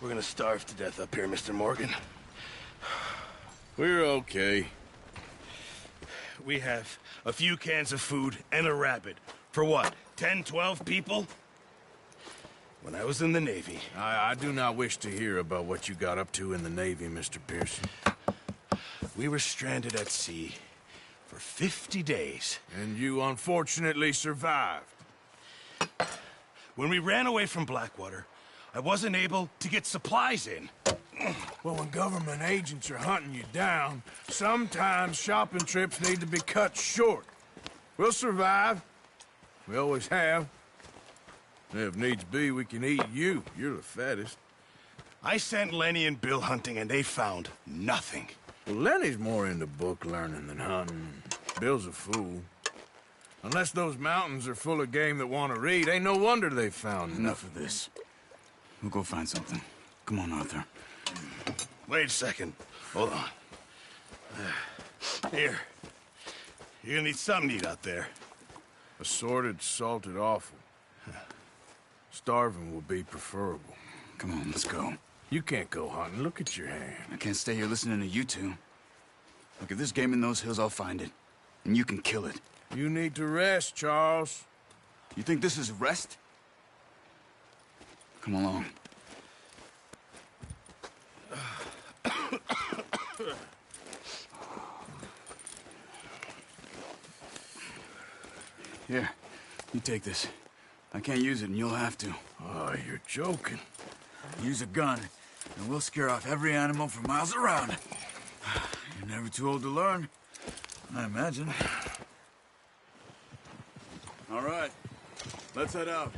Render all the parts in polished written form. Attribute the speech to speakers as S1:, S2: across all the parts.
S1: We're gonna starve to death up here, Mr. Morgan.
S2: We're okay.
S1: We have a few cans of food and a rabbit. For what, 10, 12 people? When I was in the Navy...
S2: I do not wish to hear about what you got up to in the Navy, Mr. Pearson.
S1: We were stranded at sea for 50 days.
S2: And you unfortunately survived.
S1: When we ran away from Blackwater, I wasn't able to get supplies in.
S2: Well, when government agents are hunting you down, sometimes shopping trips need to be cut short. We'll survive. We always have. If needs be, we can eat you. You're the fattest.
S1: I sent Lenny and Bill hunting, and they found nothing.
S2: Well, Lenny's more into book learning than hunting. Bill's a fool. Unless those mountains are full of game that want to read, ain't no wonder they found
S3: Enough of this. We'll go find something. Come on, Arthur.
S1: Wait a second. Hold on. Here. You're gonna need something to eat out there.
S2: Assorted, salted offal. Starving will be preferable.
S3: Come on, let's go.
S2: You can't go hunting. Look at your hand.
S3: I can't stay here listening to you two. Look, if there's game in those hills, I'll find it. And you can kill it.
S2: You need to rest, Charles.
S3: You think this is rest? Come along. Here, you take this. I can't use it, and you'll have to.
S2: Oh, you're joking.
S3: Use a gun, and we'll scare off every animal for miles around. You're never too old to learn, I imagine. All right, let's head out.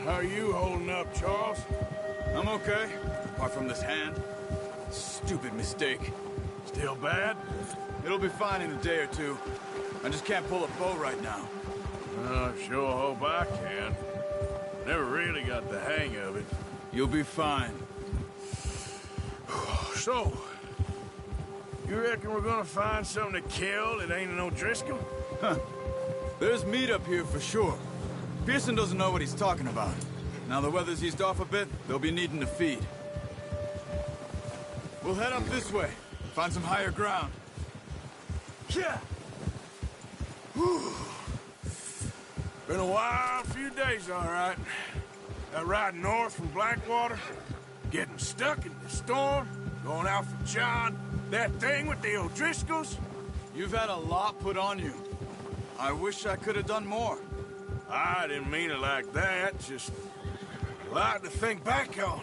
S2: How are you holding up, Charles?
S3: I'm okay, apart from this hand. Stupid mistake.
S2: Still bad?
S3: It'll be fine in a day or two. I just can't pull a bow right now.
S2: I sure hope I can. Never really got the hang of it.
S3: You'll be fine.
S2: So, you reckon we're gonna find something to kill that ain't no Driscoll?
S3: Huh. There's meat up here for sure. Pearson doesn't know what he's talking about. Now the weather's eased off a bit, they'll be needing to feed. We'll head up this way, find some higher ground.
S2: Yeah. Whew. Been a wild few days, all right. That ride north from Blackwater, getting stuck in the storm, going out for John, that thing with the O'Driscolls.
S3: You've had a lot put on you. I wish I could have done more.
S2: I didn't mean it like that, just a lot to think back on.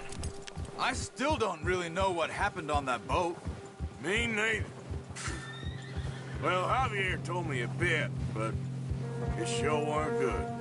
S3: I still don't really know what happened on that boat.
S2: Me neither. Well, Javier told me a bit, but it sure weren't good.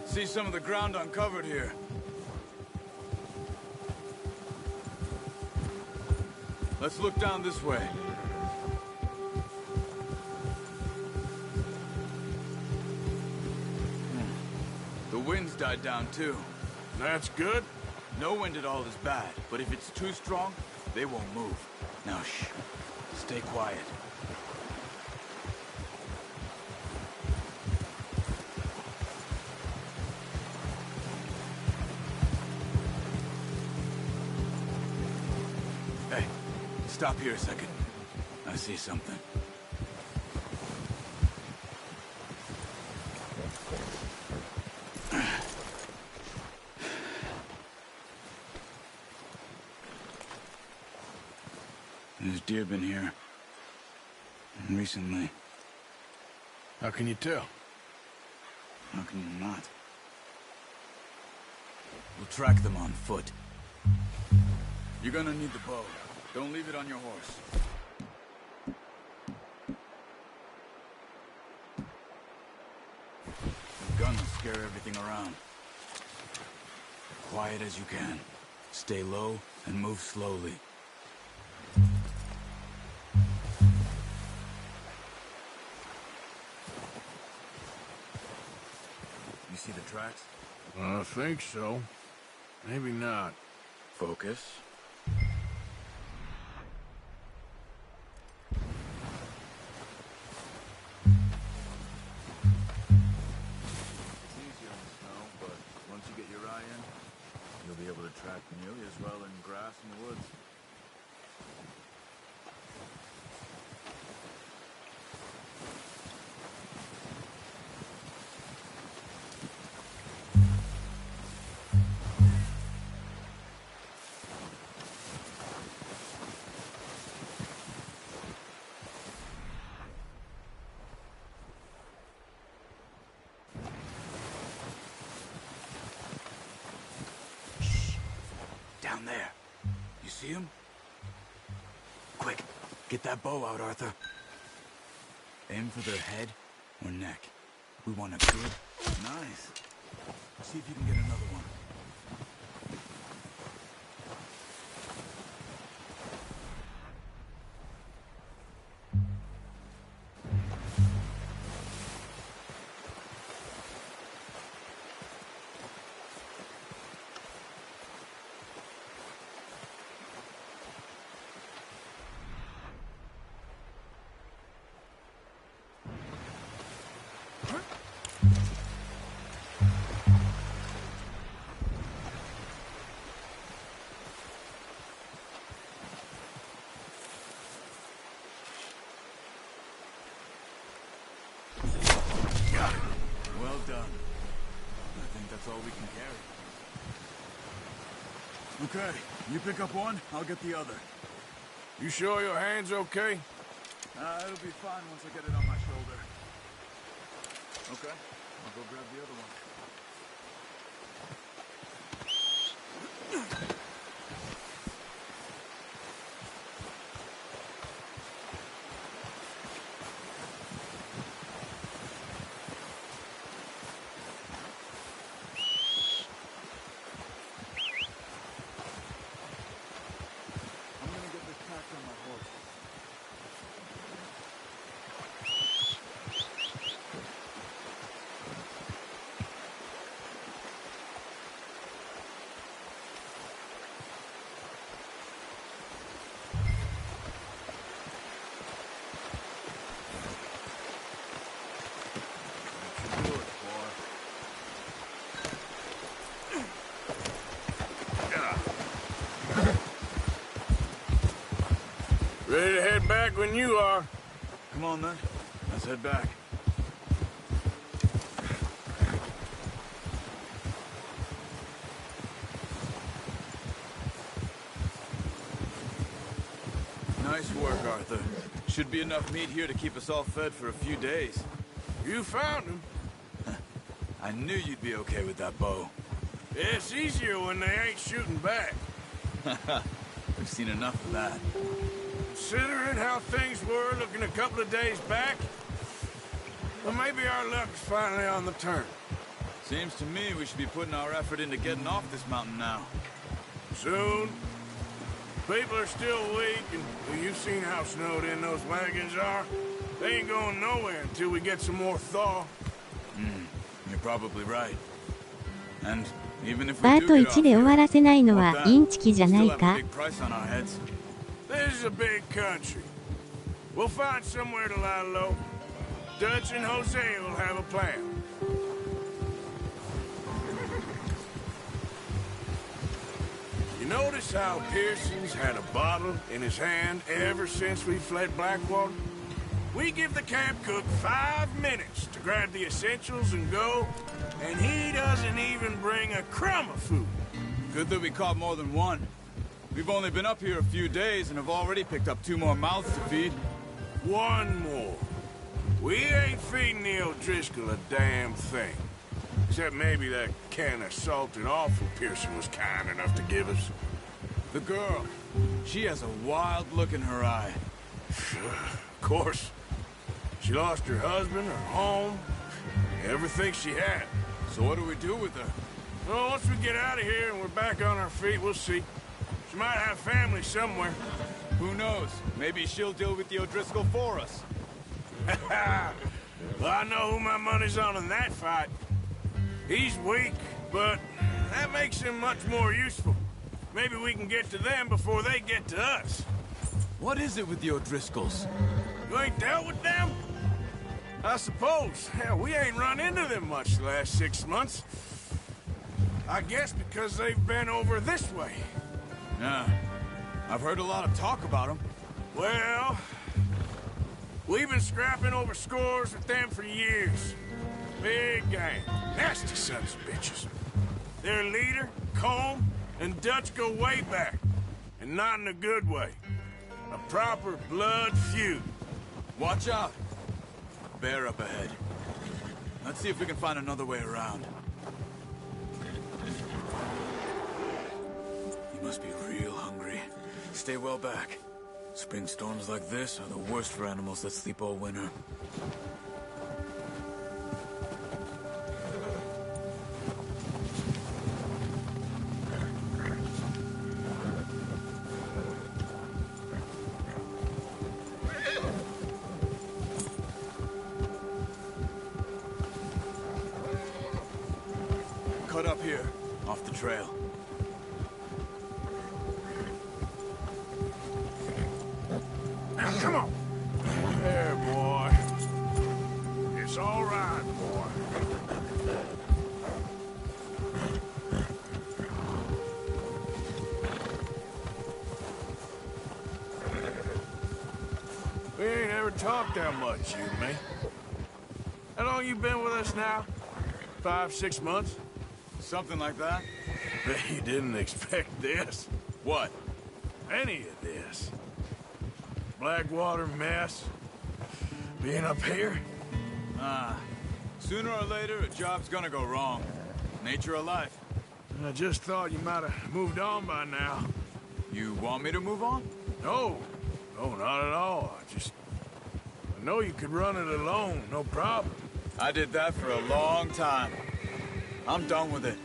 S3: See some of the ground uncovered here. Let's look down this way. The wind's died down too.
S2: That's good.
S3: No wind at all is bad, but if it's too strong, they won't move. Now shh. Stay quiet. Hey, stop here a second. I see something. deer been here. And recently.
S2: How can you tell?
S3: How can you not? We'll track them on foot. You're gonna need the bow. Don't leave it on your horse. The gun will scare everything around. Quiet as you can. Stay low and move slowly. You see the tracks?
S2: I think so. Maybe not.
S3: Focus. It's easier in the snow, but once you get your eye in, you'll be able to track nearly as well in grass in the woods. Down there. You see him? Quick, get that bow out, Arthur. Aim for their head or neck. We want a good... Nice. See if you can get another one. Well done. I think that's all we can carry. Okay, you pick up one, I'll get the other.
S2: You sure your hand's okay?
S3: It'll be fine once I get it on my shoulder. Okay, I'll go grab the other one.
S2: Ready to head back when you are.
S3: Come on, then. Let's head back. Nice work, Arthur. Should be enough meat here to keep us all fed for a few days.
S2: You found him.
S3: I knew you'd be okay with that bow.
S2: It's easier when they ain't shooting back.
S3: We've seen enough of that.
S2: Considering how things were looking a couple of days back, well, maybe our luck's finally on the turn.
S3: Seems to me we should be putting our effort into getting off this mountain now.
S2: Soon. People are still weak, and well, you've seen how snowed in those wagons are. They ain't going nowhere until we get some more thaw.
S3: You're probably right. And even if
S4: パ
S3: we
S4: ー
S3: do
S4: ト
S3: get
S4: 1
S3: off
S4: で終わ
S3: here,
S4: らせないの
S3: what
S4: は
S3: that?
S4: インチキじゃ
S3: We'll
S4: ない
S3: still have a
S4: か
S3: big price on our heads.
S2: This is a big country. We'll find somewhere to lie low. Dutch and Jose will have a plan. You notice how Pearson's had a bottle in his hand ever since we fled Blackwater? We give the camp cook 5 minutes to grab the essentials and go, and he doesn't even bring a crumb of food.
S3: Good that we caught more than one. We've only been up here a few days and have already picked up 2 more mouths to feed.
S2: One more. We ain't feeding the O'Driscoll a damn thing. Except maybe that can of salted offal Pearson was kind enough to give us.
S3: The girl, she has a wild look in her eye.
S2: Of course. She lost her husband, her home, everything she had.
S3: So what do we do with her?
S2: Well, once we get out of here and we're back on our feet, we'll see. She might have family somewhere.
S3: Who knows? Maybe she'll deal with the O'Driscoll for us.
S2: Well, I know who my money's on in that fight. He's weak, but that makes him much more useful. Maybe we can get to them before they get to us.
S3: What is it with the O'Driscolls?
S2: You ain't dealt with them? I suppose. Hell, we ain't run into them much the last 6 months. I guess because they've been over this way.
S3: Yeah. I've heard a lot of talk about them.
S2: Well, we've been scrapping over scores with them for years. Big gang. Nasty sons of bitches. Their leader, Combe, and Dutch go way back. And not in a good way. A proper blood feud.
S3: Watch out. Bear up ahead. Let's see if we can find another way around. You must be real hungry. Stay well back. Spring storms like this are the worst for animals that sleep all winter. Cut up here, off the trail.
S2: Now, come on. There, boy. It's all right, boy. We ain't ever talked that much, you and me. How long you been with us now? 5, 6 months?
S3: Something like that?
S2: Bet you didn't expect this.
S3: What?
S2: Any of this. Blackwater mess. Being up here?
S3: Sooner or later, a job's gonna go wrong. Nature of life.
S2: I just thought you might have moved on by now.
S3: You want me to move on?
S2: No. No, not at all. I know you could run it alone, no problem.
S3: I did that for a long time. I'm done with it.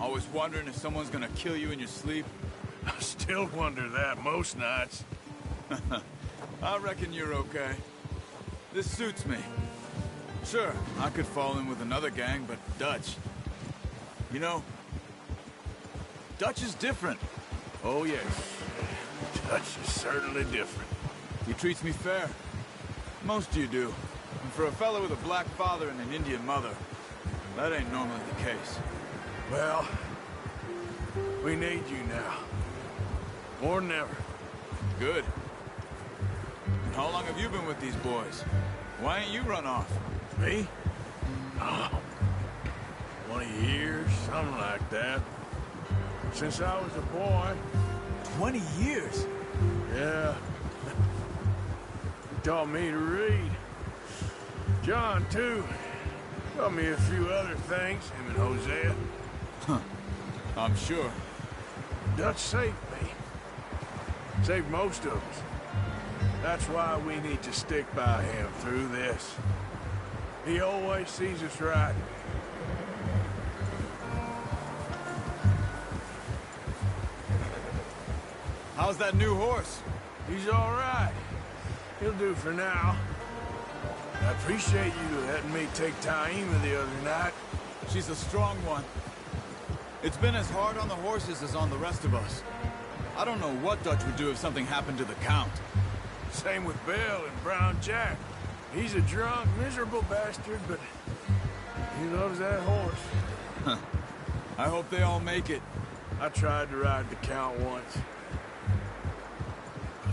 S3: Always wondering if someone's gonna kill you in your sleep.
S2: I still wonder that most nights.
S3: I reckon you're okay. This suits me. Sure, I could fall in with another gang, but Dutch... You know, Dutch is different.
S2: Oh, yes. Dutch is certainly different.
S3: He treats me fair. Most of you do. And for a fellow with a black father and an Indian mother, that ain't normally the case.
S2: Well, we need you now. More than ever.
S3: Good. And how long have you been with these boys? Why ain't you run off?
S2: Me? Oh, 20 years, something like that. Since I was a boy.
S3: 20 years?
S2: Yeah. He taught me to read. John, too. Taught me a few other things, him and Hosea.
S3: Huh. I'm sure.
S2: Dutch saved me. Saved most of us. That's why we need to stick by him through this. He always sees us right.
S3: How's that new horse?
S2: He's all right. He'll do for now. I appreciate you letting me take Taima the other night.
S3: She's a strong one. It's been as hard on the horses as on the rest of us. I don't know what Dutch would do if something happened to the Count.
S2: Same with Bill and Brown Jack. He's a drunk, miserable bastard, but he loves that horse.
S3: Huh. I hope they all make it.
S2: I tried to ride the Count once.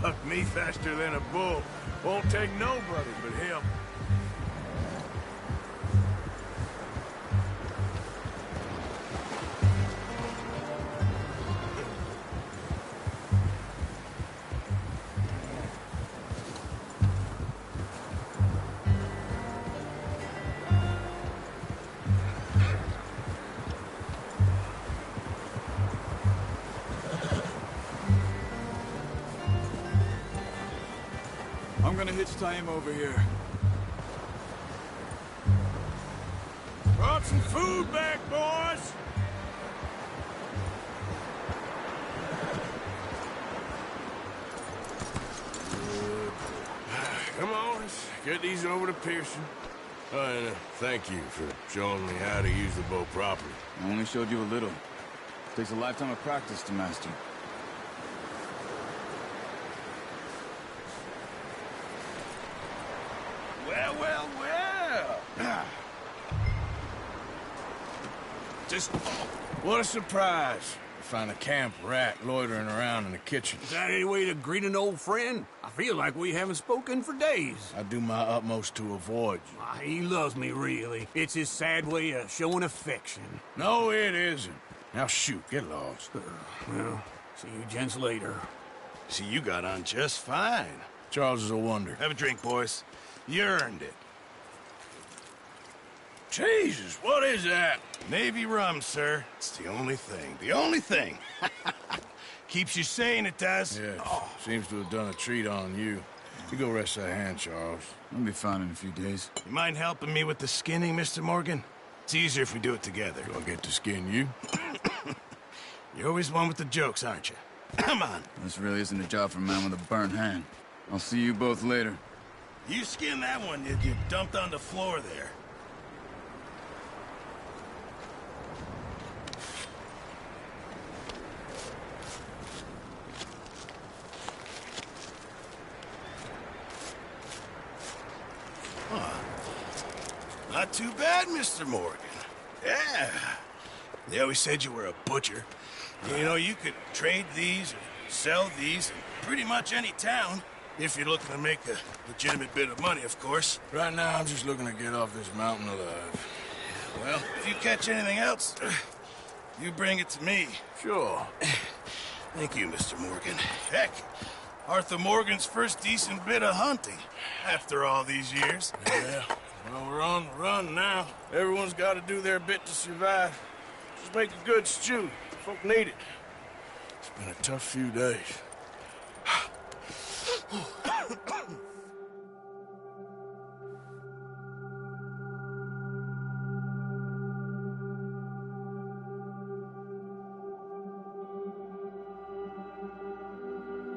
S2: Bucked me faster than a bull. Won't take nobody but him.
S3: gonna hitch tie him over here.
S2: Brought some food back, boys. Come on, let's get these over to Pearson. And thank you for showing me how to use the bow properly.
S3: I only showed you a little. Takes a lifetime of practice to master.
S1: Well, well, well.
S2: Just what a surprise. Find a camp rat loitering around in the kitchen.
S4: Is that any way to greet an old friend? I feel like we haven't spoken for days.
S2: I do my utmost to avoid you.
S4: Ah, he loves me, really. It's his sad way of showing affection.
S2: No, it isn't. Now shoot, get lost.
S4: Well, see you gents later.
S1: See, you got on just fine.
S2: Charles is a wonder.
S1: Have a drink, boys. You earned it.
S2: Jesus, what is that?
S1: Navy rum, sir. It's the only thing. The only thing. Keeps you sane, it does.
S2: Yeah, seems to have done a treat on you. You go rest that hand, Charles.
S3: I'll be fine in a few days.
S1: You mind helping me with the skinning, Mr. Morgan? It's easier if we do it together.
S2: Do I get to skin you?
S1: You're always one with the jokes, aren't you? Come on.
S3: This really isn't a job for a man with a burnt hand. I'll see you both later.
S1: You skin that one, you get dumped on the floor there. Not too bad, Mr. Morgan. Yeah. They always said you were a butcher. You know, you could trade these or sell these in pretty much any town, if you're looking to make a legitimate bit of money, of course.
S2: Right now, I'm just looking to get off this mountain alive.
S1: Well, if you catch anything else, you bring it to me.
S2: Sure.
S1: Thank you, Mr. Morgan. Heck, Arthur Morgan's first decent bit of hunting, after all these years.
S2: Yeah. Well, we're on the run now. Everyone's got to do their bit to survive. Just make a good stew. Folk need it. It's been a tough few days.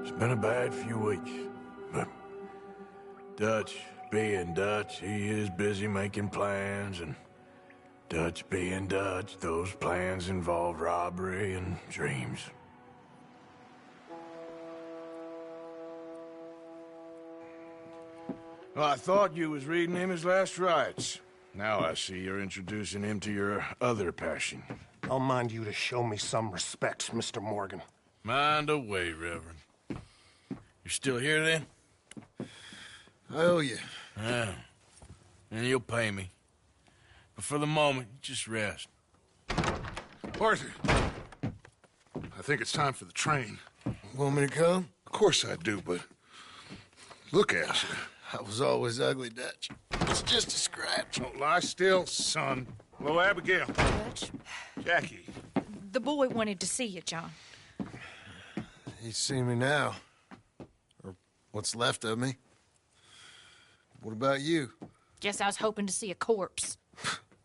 S2: It's been a bad few weeks, but Dutch being Dutch, he is busy making plans, and Dutch being Dutch, those plans involve robbery and dreams. Well, I thought you was reading him his last rites. Now I see you're introducing him to your other passion.
S5: I'll mind you to show me some respect, Mr. Morgan.
S2: Mind away, Reverend. You're still here, then?
S1: I owe you.
S2: Yeah. And you'll pay me. But for the moment, just rest.
S6: Arthur, I think it's time for the train.
S1: Want me to come?
S6: Of course I do, but look at you.
S1: I was always ugly, Dutch. It's just a scratch.
S6: Don't lie still, son. Hello, Abigail.
S7: Dutch,
S6: Jackie.
S7: the boy wanted to see you, John.
S1: He's seen me now. Or what's left of me. What about you?
S7: Guess I was hoping to see a corpse.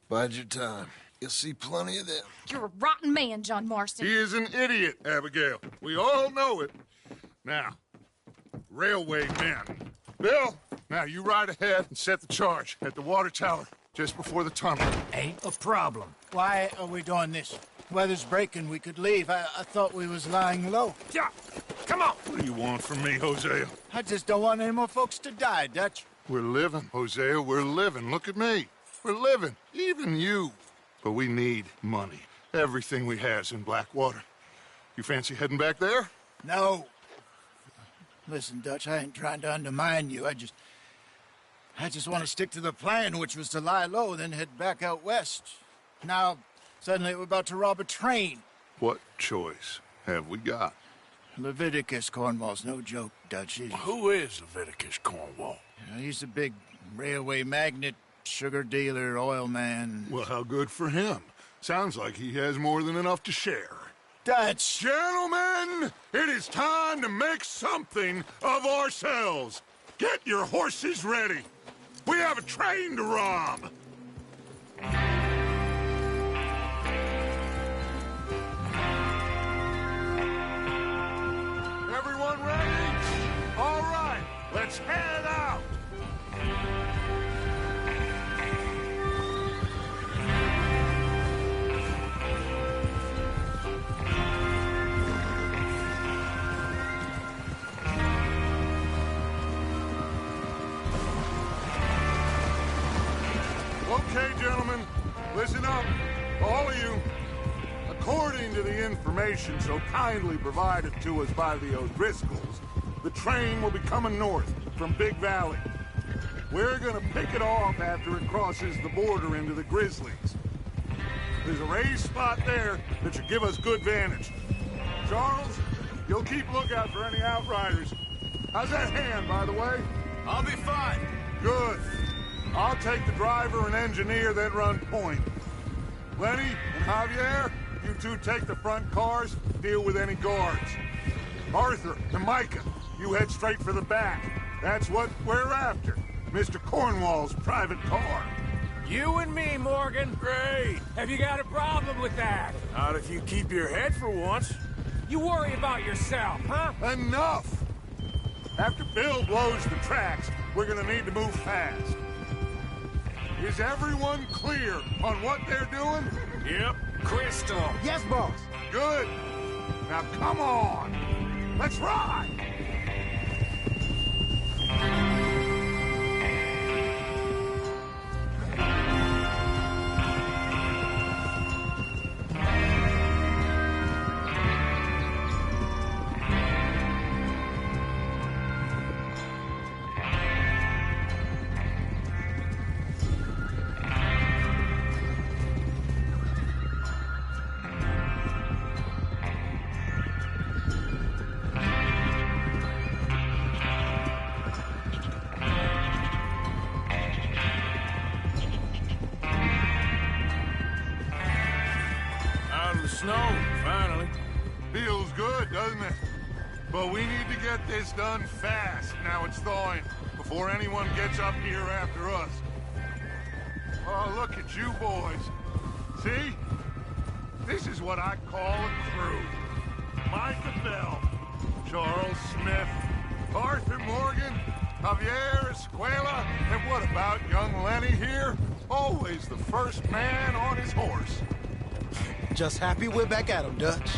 S1: Bide your time. You'll see plenty of them.
S7: You're a rotten man, John Marston.
S6: He is an idiot, Abigail. We all know it. Now, railway men. Bill, now you ride ahead and set the charge at the water tower just before the tunnel.
S8: Ain't a problem. Why are we doing this? Weather's breaking. We could leave. I thought we was lying low.
S6: Yeah, come on. What do you want from me, Hosea?
S8: I just don't want any more folks to die, Dutch.
S6: We're living, Hosea. We're living. Look at me. We're living. Even you. But we need money. Everything we has in Blackwater. You fancy heading back there?
S8: No. Listen, Dutch, I ain't trying to undermine you. I just want to stick to the plan, which was to lie low, then head back out west. Now, suddenly we're about to rob a train.
S6: What choice have we got?
S8: Leviticus Cornwall's no joke, Dutch.
S2: Who is Leviticus Cornwall?
S8: He's a big railway magnate, sugar dealer, oil man.
S6: Well, how good for him. Sounds like he has more than enough to share.
S8: Dutch!
S6: Gentlemen, it is time to make something of ourselves. Get your horses ready. We have a train to rob. Everyone ready? All right, let's head out. Okay, gentlemen, listen up, all of you. According to the information so kindly provided to us by the O'Driscolls, the train will be coming north from Big Valley. We're gonna pick it off after it crosses the border into the Grizzlies. There's a raised spot there that should give us good vantage. Charles, you'll keep lookout for any outriders. How's that hand, by the way?
S3: I'll be fine.
S6: Good. I'll take the driver and engineer, then run point. Lenny and Javier, you two take the front cars, deal with any guards. Arthur and Micah, you head straight for the back. That's what we're after. Mr. Cornwall's private car.
S2: You and me, Morgan.
S4: Great.
S2: Have you got a problem with that?
S4: Not if you keep your head for once.
S2: You worry about yourself, huh?
S6: Enough! After Bill blows the tracks, we're gonna need to move fast. Is everyone clear on what they're doing?
S2: Yep. Crystal.
S8: Yes, boss.
S6: Good. Now come on. Let's ride.
S2: Snow, finally.
S6: Feels good, doesn't it? But we need to get this done fast, now it's thawing, before anyone gets up here after us. Oh, look at you boys. See? This is what I call a crew. Micah Bell, Charles Smith, Arthur Morgan, Javier Escuela, and what about young Lenny here? Always the first man on his horse.
S8: Just happy we're back at 'em, Dutch.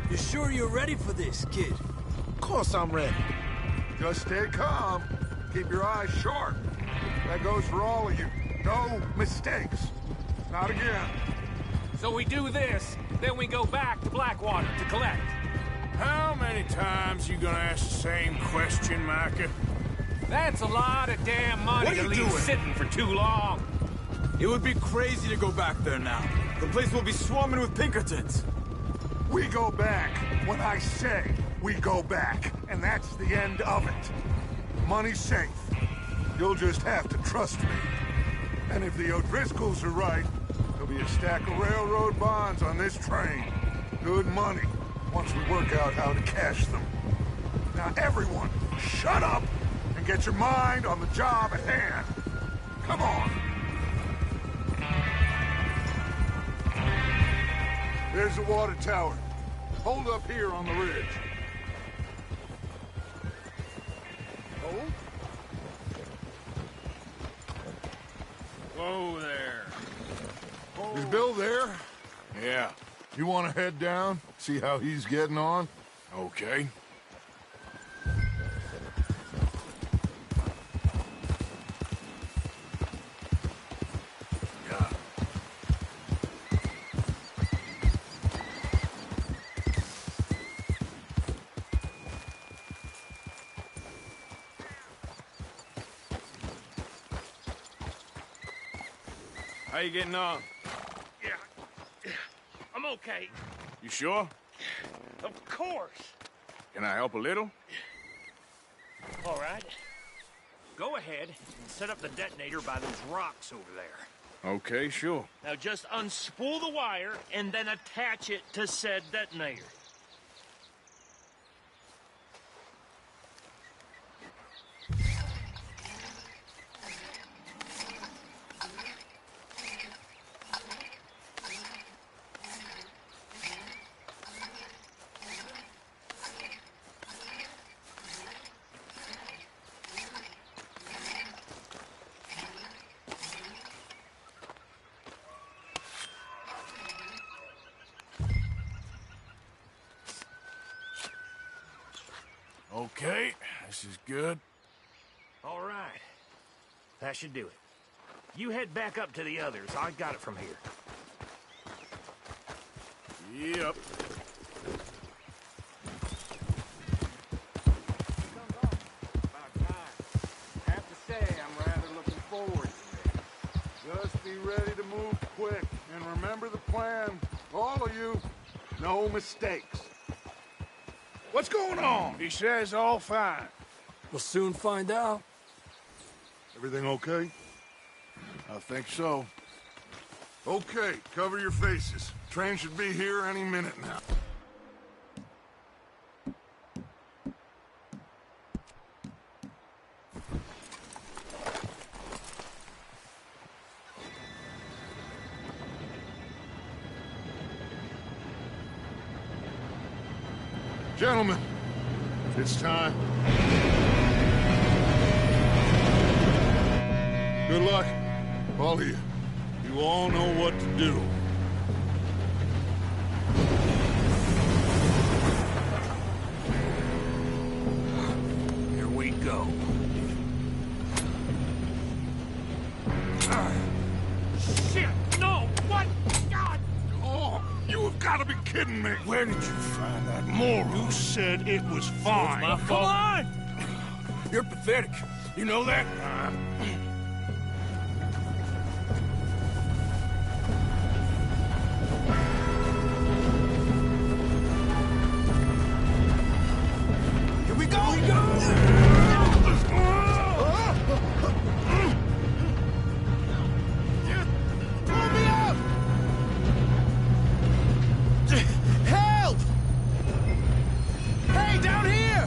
S4: You sure you're ready for this, kid?
S8: Of course I'm ready.
S6: Just stay calm. Keep your eyes sharp. That goes for all of you. No mistakes. Not again.
S2: So we do this, then we go back to Blackwater to collect.
S4: How many times you gonna ask the same question, Micah?
S2: That's a lot of damn money
S4: What are
S2: to
S4: you
S2: leave
S4: doing?
S2: sitting for too long.
S3: It would be crazy to go back there now. The place will be swarming with Pinkertons.
S6: We go back when I say we go back, and that's the end of it. Money's safe. You'll just have to trust me. And if the O'Driscolls are right, there'll be a stack of railroad bonds on this train. Good money, once we work out how to cash them. Now everyone, shut up and get your mind on the job at hand. Come on. There's the water tower. Hold up here on the ridge. Hold.
S4: Whoa there.
S6: Is Bill there?
S4: Yeah,
S6: You want to head down? See how he's getting on?
S4: okay. How you getting on?
S9: Yeah, I'm okay.
S4: You sure?
S9: Of course.
S4: Can I help a little?
S9: All right. Go ahead and set up the detonator by those rocks over there.
S4: Okay, sure.
S9: Now just unspool the wire and then attach it to said detonator.
S2: This is good.
S9: All right. That should do it. You head back up to the others. I got it from here.
S2: Yep.
S4: About time. Have to say, I'm rather looking forward to it.
S6: Just be ready to move quick, and remember the plan. All of you, no mistakes.
S2: What's going on? He says all fine.
S4: We'll soon find out.
S6: Everything okay?
S2: I think so.
S6: Okay, cover your faces. Train should be here any minute now. Gentlemen, it's time. Good luck, all of you. You all know what to do.
S2: Here we go.
S9: Shit! No! What? God!
S6: Oh, you have got to be kidding me.
S2: Where did you find that moron? You said it was fine.
S9: my fault.
S2: Come on! You're pathetic. You know that? Here we go! Here we go! Pull me up! Help! Hey, down here!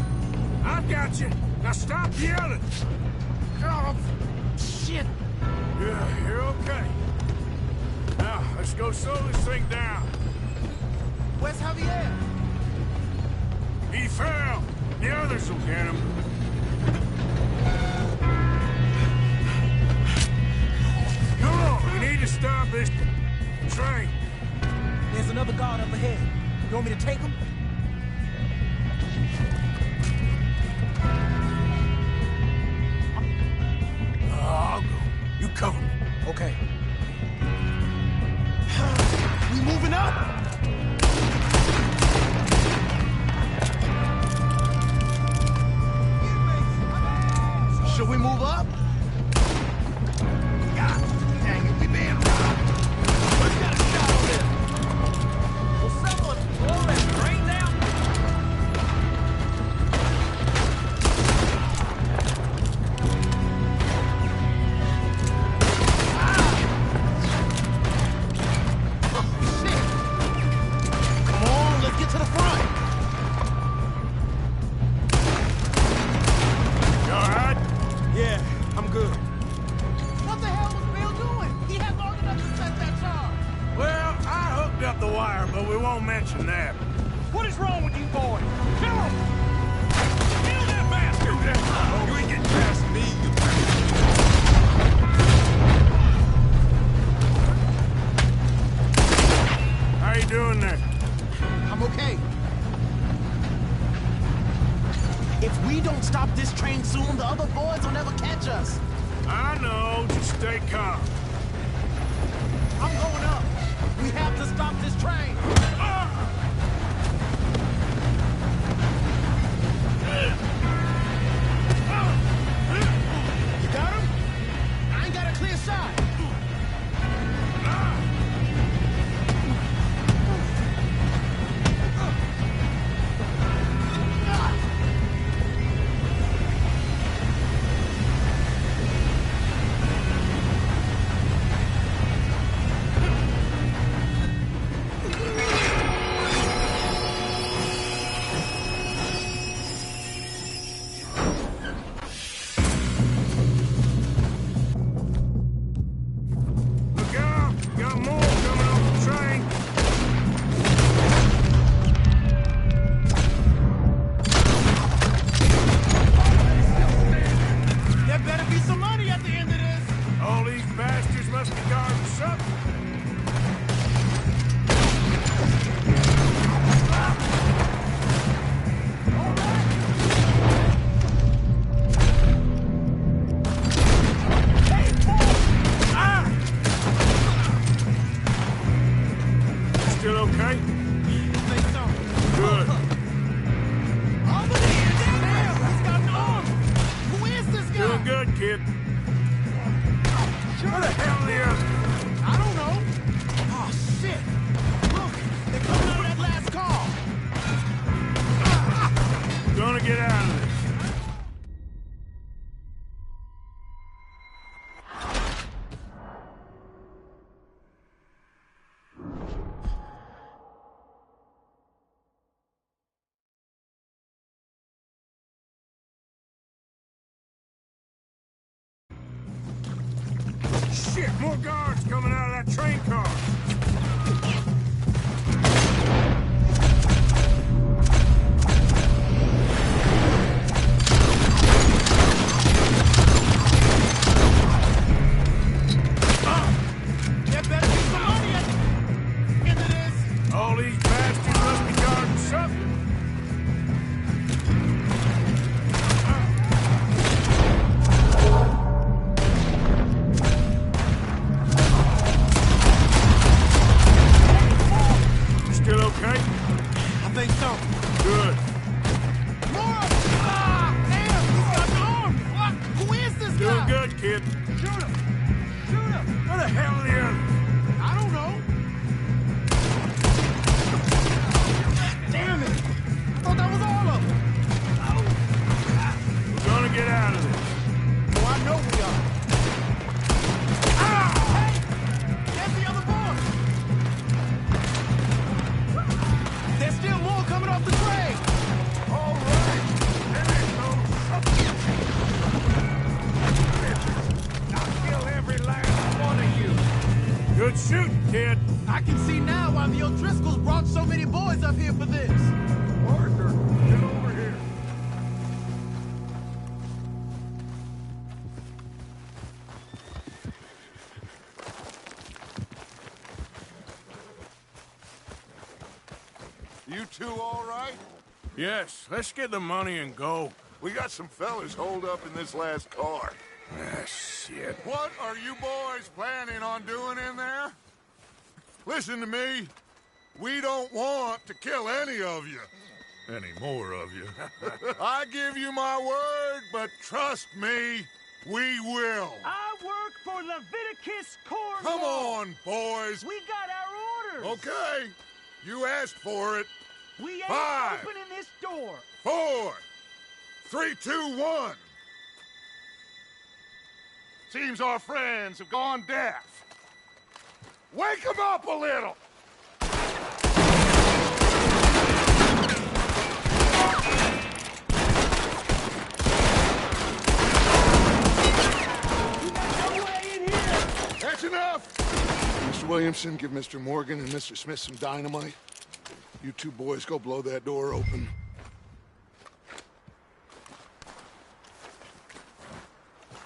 S4: I've got you. Now stop yelling.
S2: Oh, shit!
S4: Yeah, you're okay. Now, let's go slow this thing down.
S2: Where's Javier?
S4: He fell. The others will get him. Come on, we need to stop this train.
S10: There's another guard up ahead. You want me to take him?
S2: I'll go. You cover me.
S10: Okay.
S2: We moving up? Should we move up? God dang it, we being robbed. Let's get a shot on this.
S10: Will someone slow that train down?
S2: Come on, let's get to the front.
S4: You all right?
S10: Yeah, I'm good.
S2: What the hell was Bill doing? He had long enough to set that charge.
S4: Well, I hooked up the wire, but we won't mention that.
S10: What is wrong with you boys? Kill him!
S4: Kill that bastard! You ain't getting past me, you How you doing there?
S10: I'm okay. If we don't stop this train soon, the other boys will never catch us.
S4: I know, just stay calm.
S10: I'm going up. We have to stop this train. You got him? I ain't got a clear shot.
S4: Look out! Got more coming off the train.
S10: There better be some money at the end of this.
S4: All these bastards must be guarding something.
S2: okay?
S10: I think so.
S2: Good.
S10: Over there! Damn! He's got an arm! Who is this guy?
S2: Doing good, kid. Where the hell are the others?
S10: I don't know. Oh, shit. Look, they're coming out of that last car.
S2: Gonna get out of this. Shit, more guards coming out of that train car.
S10: There better be some money at the end of this.
S2: All these bastards must be guarding something. Still okay?
S10: I think so.
S2: Good.
S10: More! Ah! Damn! He's got an arm! What? Who is this
S2: Doing
S10: guy?
S2: good, kid.
S10: Shoot him! Shoot him!
S2: Where the hell are the others?
S10: I don't know. Damn it! I thought that was all of them.
S2: We're gonna get out of this.
S10: Oh, I know we are. Ah! Hey! There's the other boy! There's still more coming off the train!
S2: All right. There is no substance.
S9: I'll kill every last one of you.
S2: Good shooting, kid.
S10: I can see now why the O'Driscolls brought so many boys up here for this.
S2: Arthur, get over here.
S6: You two all right?
S2: Yes, let's get the money and go.
S6: We got some fellas holed up in this last car.
S2: Ah, shit.
S6: What are you boys planning on doing in there? Listen to me. We don't want to kill any of you.
S2: Any more of you?
S6: I give you my word, but trust me, we will.
S9: I work for Leviticus Corps.
S6: Come on, boys.
S9: We got our orders.
S6: Okay. You asked for it.
S9: We ain't
S6: 5,
S9: opening this door.
S6: 4, 3, 2, 1. Seems our friends have gone deaf. Wake them up a little. That's enough. Mr. Williamson, give Mr. Morgan and Mr. Smith some dynamite. You two boys go blow that door open.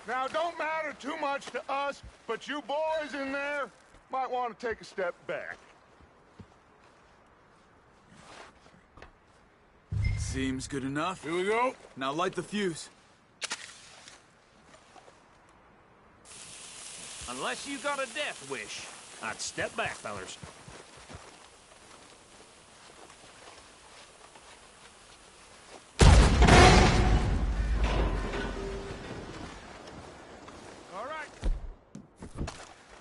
S6: Now, don't matter too much to us, but you boys in there might want to take a step back.
S3: Seems good enough.
S2: Here we go.
S3: Now light the fuse.
S9: Unless you got a death wish, I'd step back, fellers.
S6: All right.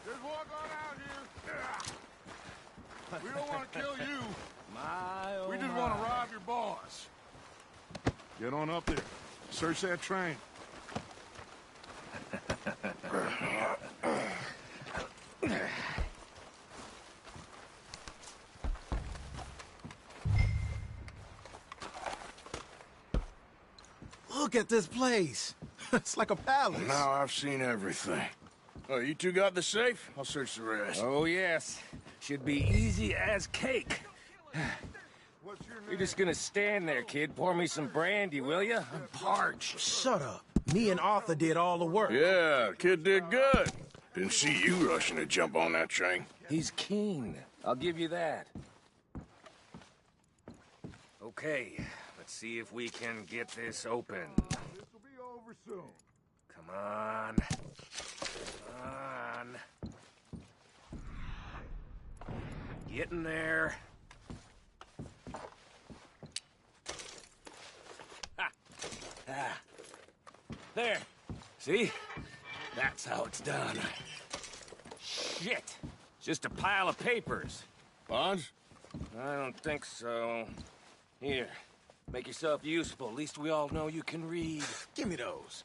S6: Just walk on out here. We don't want to kill you. We just want to rob your boss. Get on up there. Search that train.
S10: Look at this place. It's like a palace.
S2: Now I've seen everything. Oh, you two got the safe? I'll search the rest.
S11: Oh, yes. Should be easy as cake.
S6: What's your name?
S11: You're just gonna stand there, kid. Pour me some brandy, will you? I'm parched.
S10: Shut up. Me and Arthur did all the work.
S2: Yeah, kid did good. Didn't see you rushing to jump on that train.
S11: He's keen. I'll give you that. Okay, let's see if we can get this open.
S6: This will be over soon.
S11: Come on. Come on. Getting there. There. See? That's how it's done. Shit. Just a pile of papers.
S2: Bonds?
S11: I don't think so. Here. Make yourself useful. At least we all know you can read.
S2: Give me those.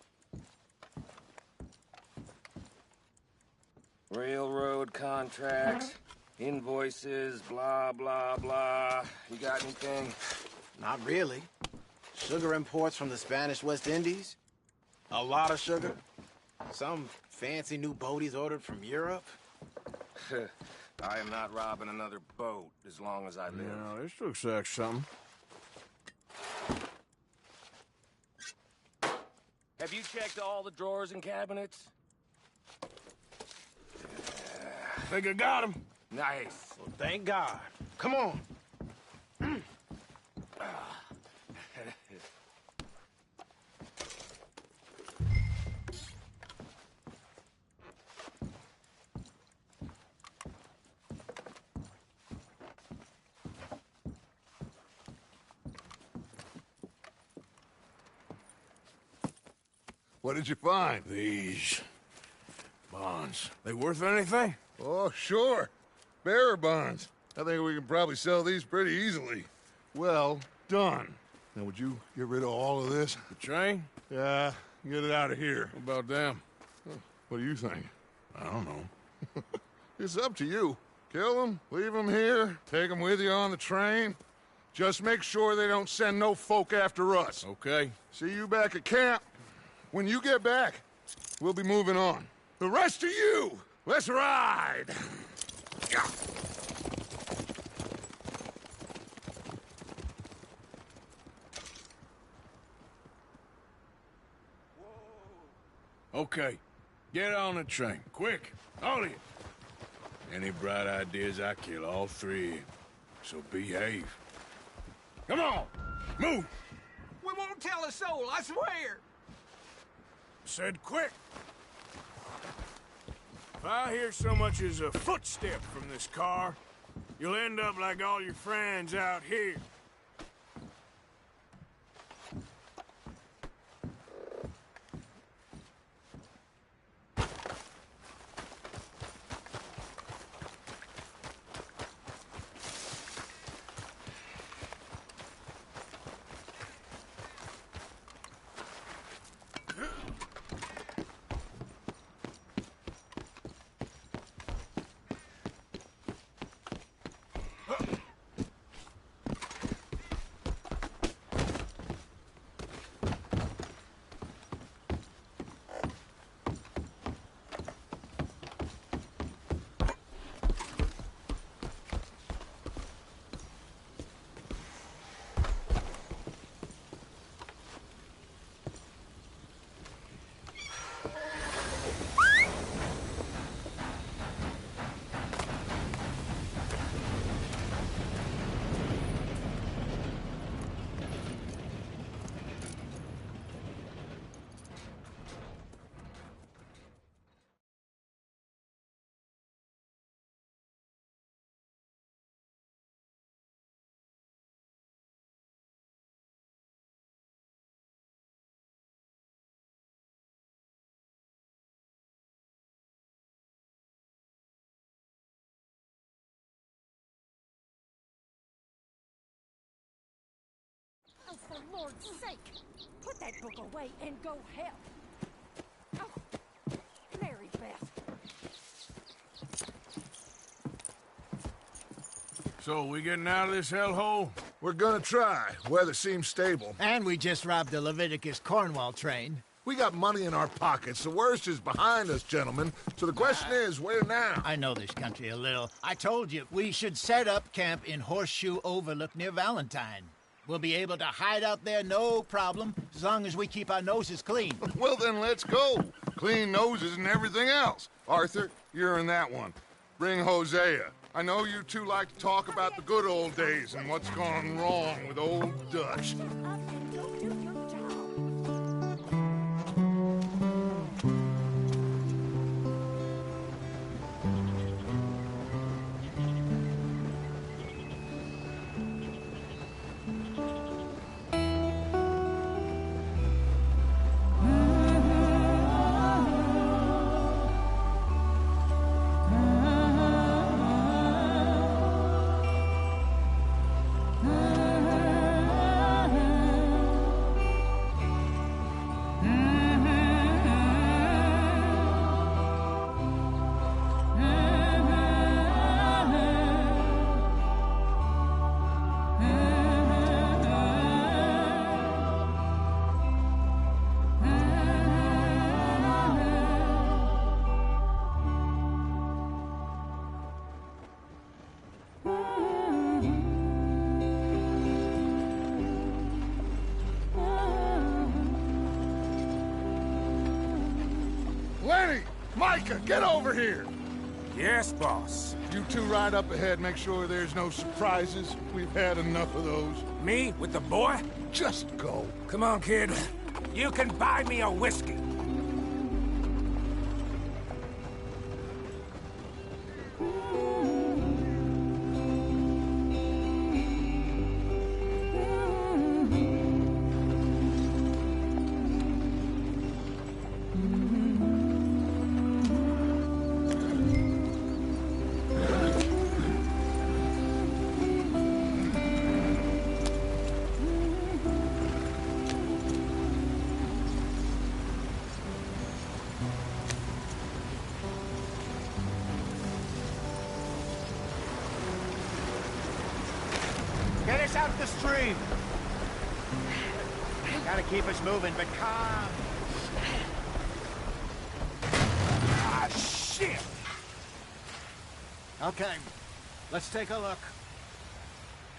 S11: Railroad contracts, invoices, blah, blah, blah. You got anything?
S10: Not really. Sugar imports from the Spanish West Indies. A lot of sugar. Some fancy new boat he's ordered from Europe.
S11: I am not robbing another boat as long as I live.
S2: Yeah, this looks like something.
S11: Have you checked all the drawers and cabinets?
S2: Think I got him.
S11: Nice.
S10: Well, thank God. Come on.
S6: What did you find?
S2: These bonds. They worth anything?
S6: Oh, sure. Bearer bonds. I think we can probably sell these pretty easily. Well done. Now, would you get rid of all of this?
S2: The train?
S6: Yeah, get it out of here.
S2: What about them?
S6: What do you think?
S2: I don't know.
S6: It's up to you. Kill them, leave them here, take them with you on the train. Just make sure they don't send no folk after us.
S2: Okay.
S6: See you back at camp. When you get back, we'll be moving on. The rest of you, let's ride! Yeah.
S2: Okay. Get on the train. Quick. All of you. Any bright ideas, I kill all three. So behave. Come on! Move!
S4: We won't tell a soul, I swear!
S2: Said quick! If I hear so much as a footstep from this car, you'll end up like all your friends out here.
S12: Oh, for Lord's sake! Put that book away and go help! Oh, Mary Beth.
S2: So, we getting out of this hellhole?
S6: We're gonna try. Weather seems stable.
S8: And we just robbed the Leviticus Cornwall train.
S6: We got money in our pockets. The worst is behind us, gentlemen. So the question is, where now?
S8: I know this country a little. I told you, we should set up camp in Horseshoe Overlook near Valentine. We'll be able to hide out there, no problem, as long as we keep our noses clean.
S6: Well, then let's go. Clean noses and everything else. Arthur, you're in that one. Bring Hosea. I know you two like to talk about the good old days and what's gone wrong with old Dutch. Micah, get over here!
S2: Yes, boss.
S6: You two ride up ahead, make sure there's no surprises. We've had enough of those.
S2: Me with the boy?
S6: Just go.
S2: Come on, kid. You can buy me a whiskey.
S8: Get us out the stream. Gotta keep us moving, but calm.
S2: Ah, shit!
S8: Okay, let's take a look.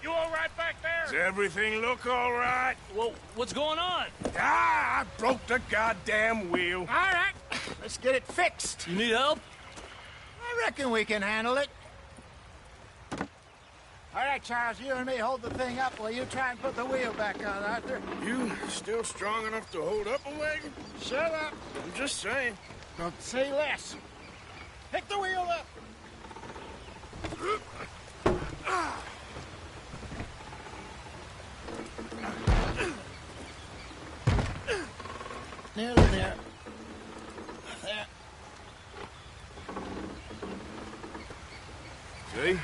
S9: You all right back there?
S2: Does everything look all right?
S9: Well, what's going on?
S2: Ah, I broke the goddamn wheel.
S8: All right, let's get it fixed.
S9: You need help?
S8: I reckon we can handle it. All right, Charles, you and me hold the thing up while you try and put the wheel back on, Arthur.
S2: You still strong enough to hold up a wagon?
S8: Shut up.
S2: I'm just saying.
S8: Don't say less. Pick the wheel up. Nearly there. There.
S2: See?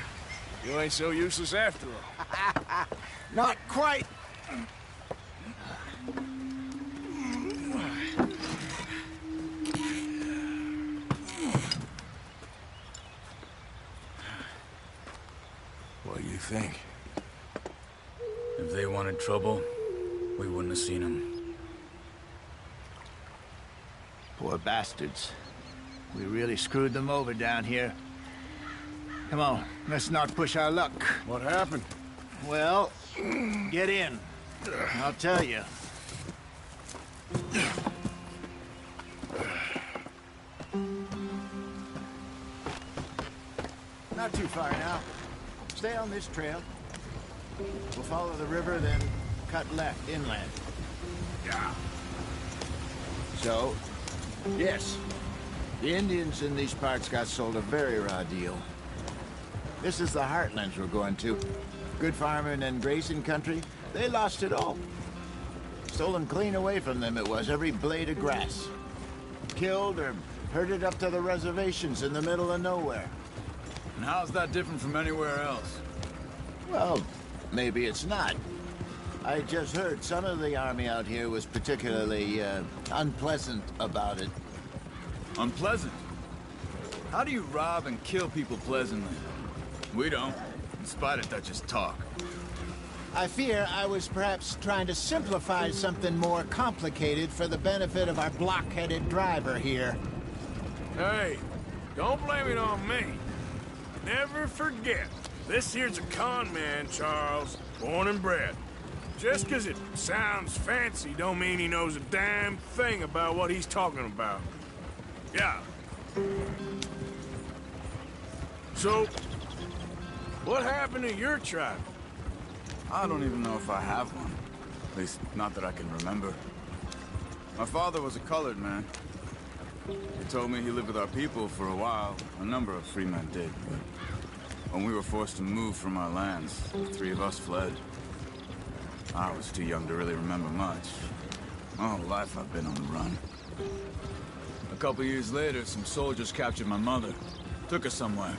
S2: You ain't so useless after all.
S8: Not quite.
S2: What do you think?
S3: If they wanted trouble, we wouldn't have seen them.
S8: Poor bastards. We really screwed them over down here. Come on, let's not push our luck.
S2: What happened?
S8: Well, get in. I'll tell you. Not too far now. Stay on this trail. We'll follow the river, then cut left inland.
S2: Yeah.
S8: So, yes, the Indians in these parts got sold a very raw deal. This is the heartlands we're going to. Good farming and grazing country, they lost it all. Stolen clean away from them it was, every blade of grass. Killed or herded up to the reservations in the middle of nowhere.
S3: And how's that different from anywhere else?
S8: Well, maybe it's not. I just heard some of the army out here was particularly, unpleasant about it.
S3: Unpleasant? How do you rob and kill people pleasantly? We don't, in spite of Dutch's talk.
S8: I fear I was perhaps trying to simplify something more complicated for the benefit of our block-headed driver here.
S2: Hey, don't blame it on me. Never forget, this here's a con man, Charles, born and bred. Just 'cause it sounds fancy don't mean he knows a damn thing about what he's talking about. Yeah. So, what happened to your tribe?
S3: I don't even know if I have one. At least, not that I can remember. My father was a colored man. He told me he lived with our people for a while. A number of free men did, but when we were forced to move from our lands, the three of us fled. I was too young to really remember much. My whole life I've been on the run. A couple years later, some soldiers captured my mother. Took her somewhere.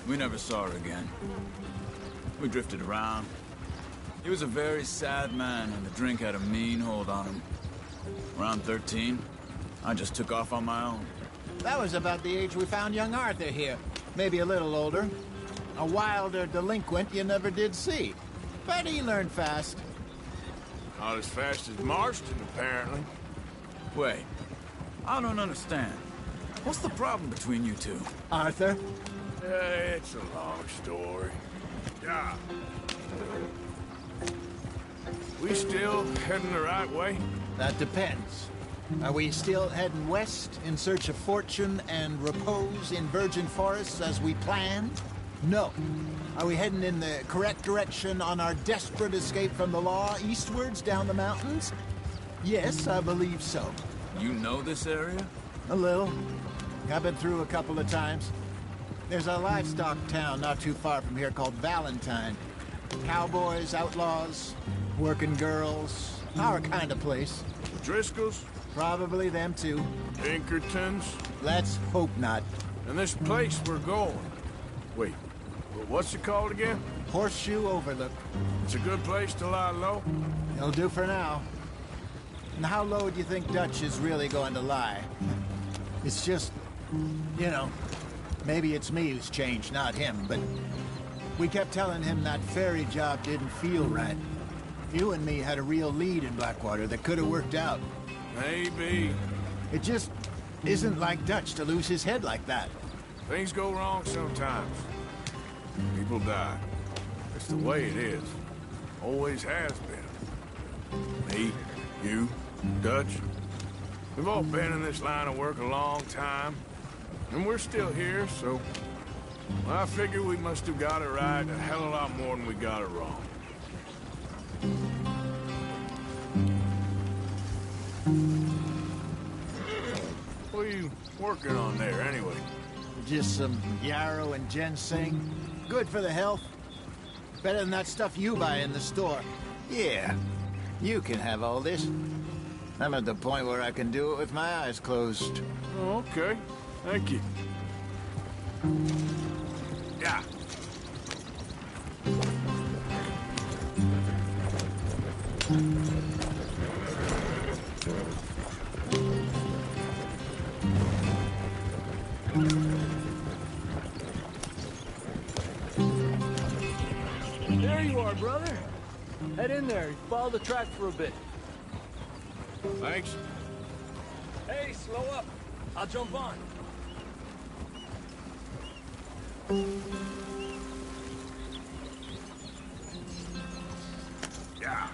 S3: We never saw her again. We drifted around. He was a very sad man, and the drink had a mean hold on him. Around 13, I just took off on my own.
S8: That was about the age we found young Arthur here. Maybe a little older. A wilder delinquent you never did see. But he learned fast.
S2: Not as fast as Marston, apparently.
S3: Wait, I don't understand. What's the problem between you two?
S8: Arthur?
S2: It's a long story. Yeah. We still heading the right way?
S8: That depends. Are we still heading west in search of fortune and repose in virgin forests as we planned? No. Are we heading in the correct direction on our desperate escape from the law eastwards down the mountains? Yes, I believe so.
S3: You know this area?
S8: A little. I've been through a couple of times. There's a livestock town not too far from here called Valentine. Cowboys, outlaws, working girls, our kind of place.
S2: Driscolls?
S8: Probably them too.
S2: Pinkertons?
S8: Let's hope not.
S2: And this place we're going. Wait, what's it called again?
S8: Horseshoe Overlook.
S2: It's a good place to lie low?
S8: It'll do for now. And how low do you think Dutch is really going to lie? It's just, you know, maybe it's me who's changed, not him, but we kept telling him that ferry job didn't feel right. You and me had a real lead in Blackwater that could have worked out.
S2: Maybe.
S8: It just isn't like Dutch to lose his head like that.
S2: Things go wrong sometimes. People die. It's the way it is. Always has been. Me, you, Dutch. We've all been in this line of work a long time. And we're still here, so... well, I figure we must have got it right a hell of a lot more than we got it wrong. What are you working on there, anyway?
S8: Just some yarrow and ginseng. Good for the health. Better than that stuff you buy in the store. Yeah, you can have all this. I'm at the point where I can do it with my eyes closed.
S2: Oh, okay. Thank you. Yeah.
S13: There you are, brother. Head in there. Follow the track for a bit.
S2: Thanks.
S13: Hey, slow up. I'll jump on.
S2: Yeah.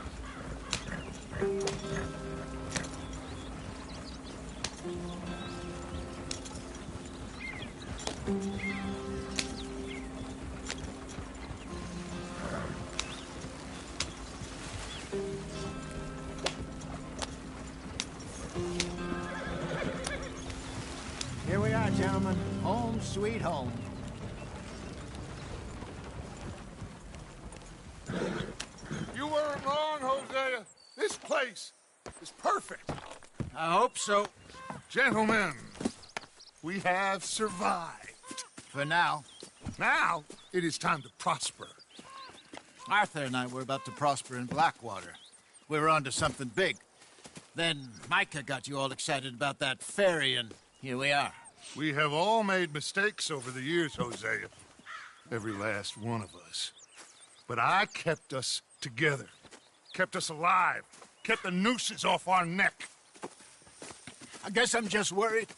S8: Here we are, gentlemen. Home sweet home.
S6: You weren't wrong, Hosea. This place is perfect.
S8: I hope so.
S6: Gentlemen, we have survived.
S8: For now.
S6: Now, it is time to prosper.
S8: Arthur and I were about to prosper in Blackwater. We were onto something big. Then Micah got you all excited about that ferry, and here we are.
S6: We have all made mistakes over the years, Hosea. Every last one of us. But I kept us together. Kept us alive. Kept the nooses off our neck.
S8: I guess I'm just worried.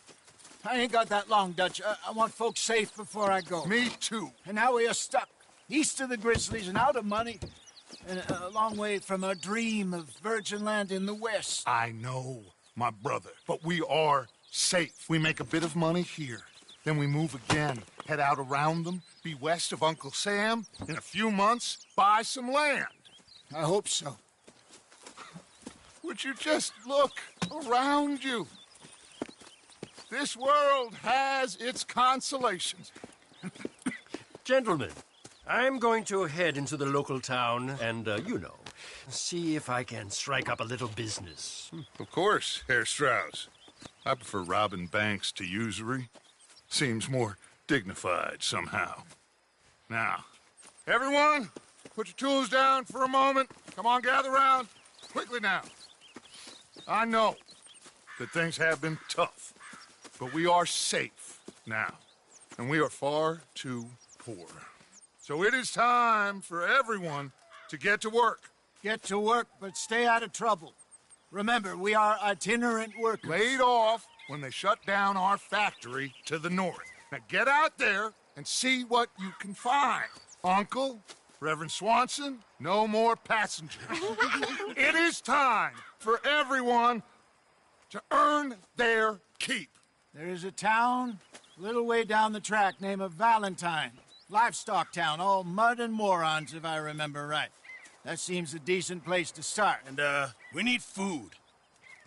S8: I ain't got that long, Dutch. I want folks safe before I go.
S6: Me too.
S8: And now we are stuck. East of the Grizzlies and out of money. And a long way from our dream of virgin land in the west.
S6: I know, my brother. But we are safe. We make a bit of money here. Then we move again. Head out around them. Be west of Uncle Sam. In a few months, buy some land.
S8: I hope so.
S6: Would you just look around you? This world has its consolations.
S9: Gentlemen, I'm going to head into the local town and, see if I can strike up a little business.
S6: Of course, Herr Strauss. I prefer robbing banks to usury. Seems more dignified somehow. Now, everyone, put your tools down for a moment. Come on, gather round. Quickly now. I know that things have been tough, but we are safe now, and we are far too poor. So it is time for everyone to get to work.
S8: Get to work, but stay out of trouble. Remember, we are itinerant workers.
S6: Laid off when they shut down our factory to the north. Now get out there and see what you can find. Uncle, Reverend Swanson, no more passengers. It is time for everyone
S2: to earn their keep.
S8: There is a town a little way down the track named Valentine. Livestock town, all mud and morons, if I remember right. That seems a decent place to start.
S1: And, we need food.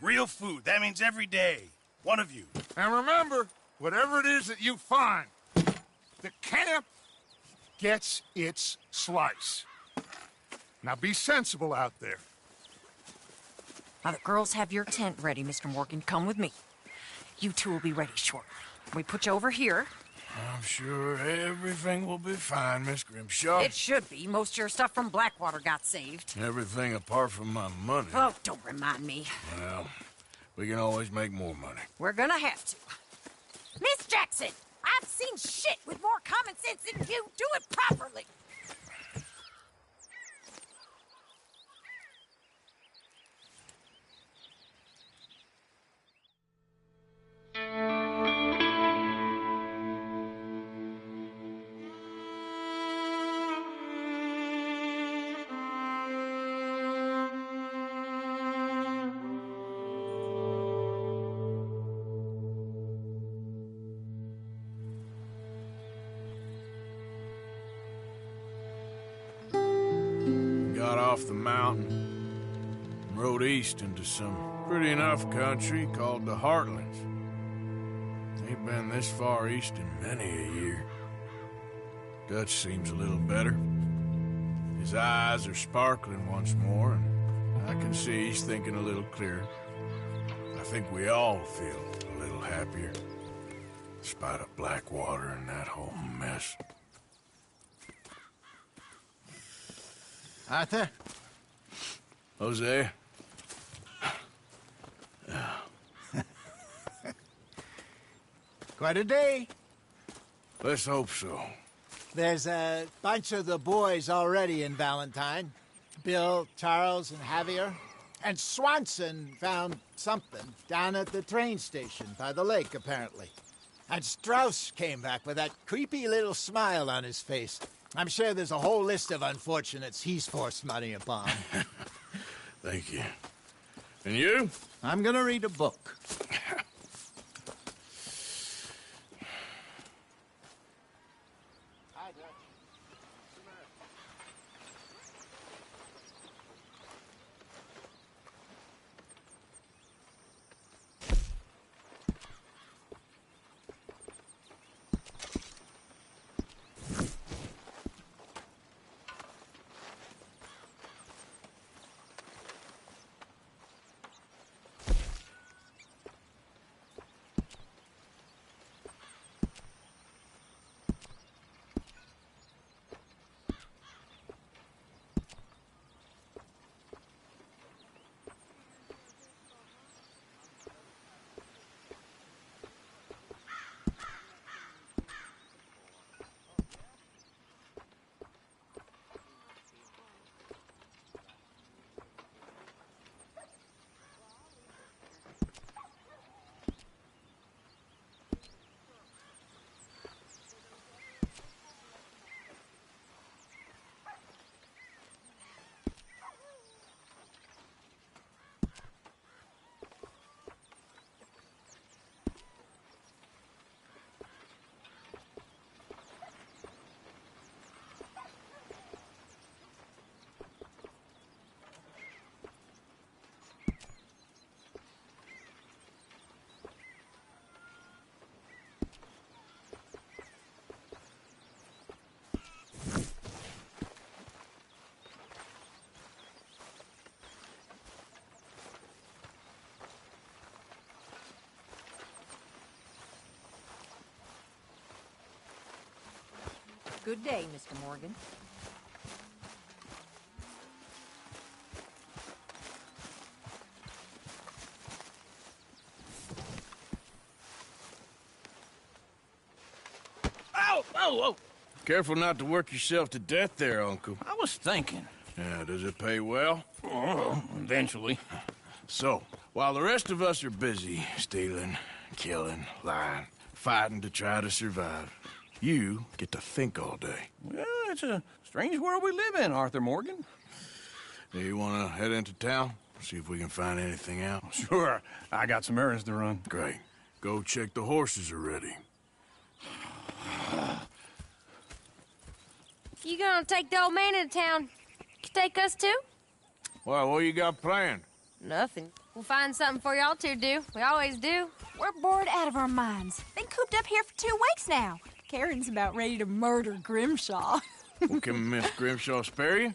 S1: Real food. That means every day. One of you.
S2: And remember, whatever it is that you find, the camp gets its slice. Now be sensible out there.
S14: Now the girls have your tent ready, Mr. Morgan. Come with me. You two will be ready shortly. We put you over here.
S2: I'm sure everything will be fine, Miss Grimshaw.
S14: It should be. Most of your stuff from Blackwater got saved.
S2: Everything apart from my money.
S14: Oh, don't remind me.
S2: Well, we can always make more money.
S14: We're gonna have to. Miss Jackson, I've seen shit with more common sense than you. Do it properly.
S2: Got off the mountain and rode east into some pretty enough country called the Heartlands. Ain't been this far east in many a year. Dutch seems a little better. His eyes are sparkling once more, and I can see he's thinking a little clearer. I think we all feel a little happier, in spite of Blackwater and that whole mess.
S8: Arthur?
S2: Jose?
S8: Quite a day.
S2: Let's hope so.
S8: There's a bunch of the boys already in Valentine. Bill, Charles, and Javier. And Swanson found something down at the train station by the lake, apparently. And Strauss came back with that creepy little smile on his face. I'm sure there's a whole list of unfortunates he's forced money upon.
S2: Thank you. And you?
S8: I'm gonna read a book.
S14: Good day, Mr. Morgan.
S11: Ow! Oh, oh!
S2: Careful not to work yourself to death there, Uncle.
S11: I was thinking.
S2: Yeah, does it pay well?
S11: Oh, eventually.
S2: So, while the rest of us are busy stealing, killing, lying, fighting to try to survive, you get to think all day.
S11: Well, it's a strange world we live in, Arthur Morgan.
S2: Do you want to head into town? See if we can find anything out.
S15: Sure. I got some errands to run.
S2: Great. Go check the horses are ready.
S16: You gonna take the old man into town? Take us too?
S2: Well, what you got planned?
S16: Nothing. We'll find something for y'all to do. We always do.
S17: We're bored out of our minds. Been cooped up here for 2 weeks now. Karen's about ready to murder Grimshaw.
S2: Well, can Miss Grimshaw spare you?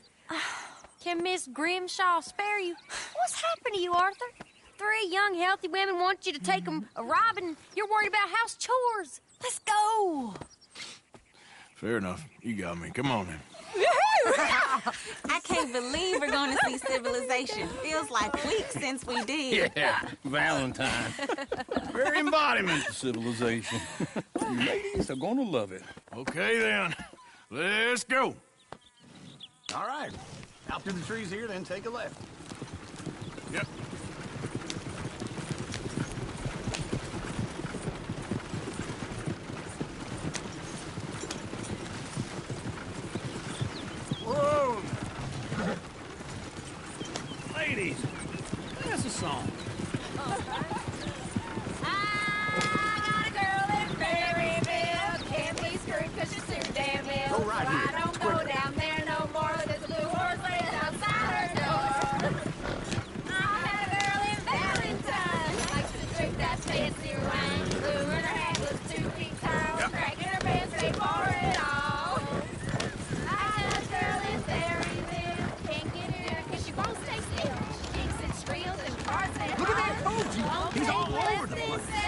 S16: Can Miss Grimshaw spare you? What's happened to you, Arthur? 3 young, healthy women want you to take them a robbing. You're worried about house chores. Let's go.
S2: Fair enough. You got me. Come on, then.
S18: I can't believe we're going to see civilization. Feels like weeks since we did.
S15: Yeah, Valentine. Very embodiment of civilization. You ladies are gonna love it.
S2: Okay, then. Let's go.
S15: All right. Out through the trees here, then take a left.
S2: Yep.
S15: Whoa! Ladies, that's a song.
S16: I got a girl in Berryville. Can't be screwed 'cause she's too damn ill.
S15: Go right
S16: So
S15: here.
S16: I don't go down there no more. There's a blue horse laying outside her door. I had a girl in Valentine. Likes to drink that fancy wine. Blue in her hat was 2 feet tall.
S2: Yep.
S16: Cracking her pants straight for it all. I had a girl in Berryville. Can't get her 'cause she won't stay still. She kicks and squeals and farts and
S15: Look at that Koji.
S16: won't
S15: He's
S16: take
S15: all
S16: less
S15: over the
S16: than
S15: place.
S16: $7.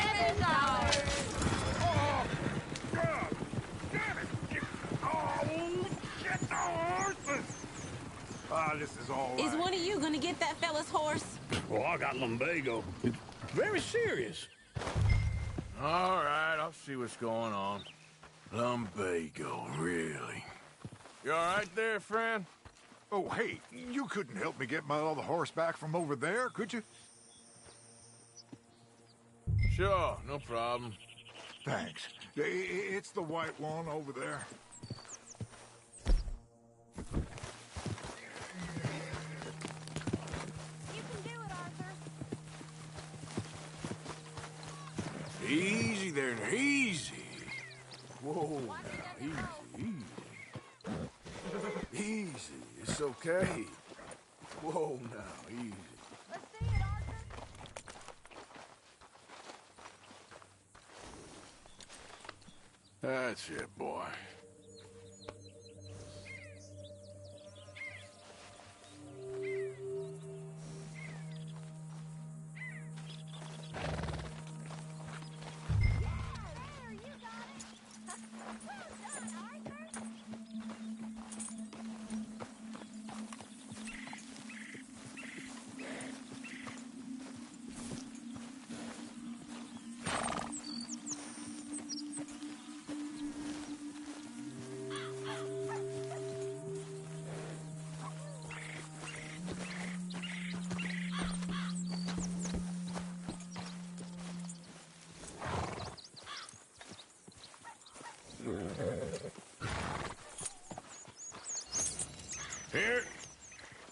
S2: This is all
S18: Is one of you going to get that fella's horse?
S15: Well, I got lumbago. It's very serious.
S2: All right, I'll see what's going on. Lumbago, really? You all right there, friend?
S19: Oh, hey, you couldn't help me get my other horse back from over there, could you?
S2: Sure, no problem.
S19: Thanks. It's the white one over there.
S17: You can do it, Arthur.
S2: Easy there, easy. Whoa, now, easy. Easy, it's okay. Whoa, now, easy.
S17: Let's see it, Arthur.
S2: That's it, boy.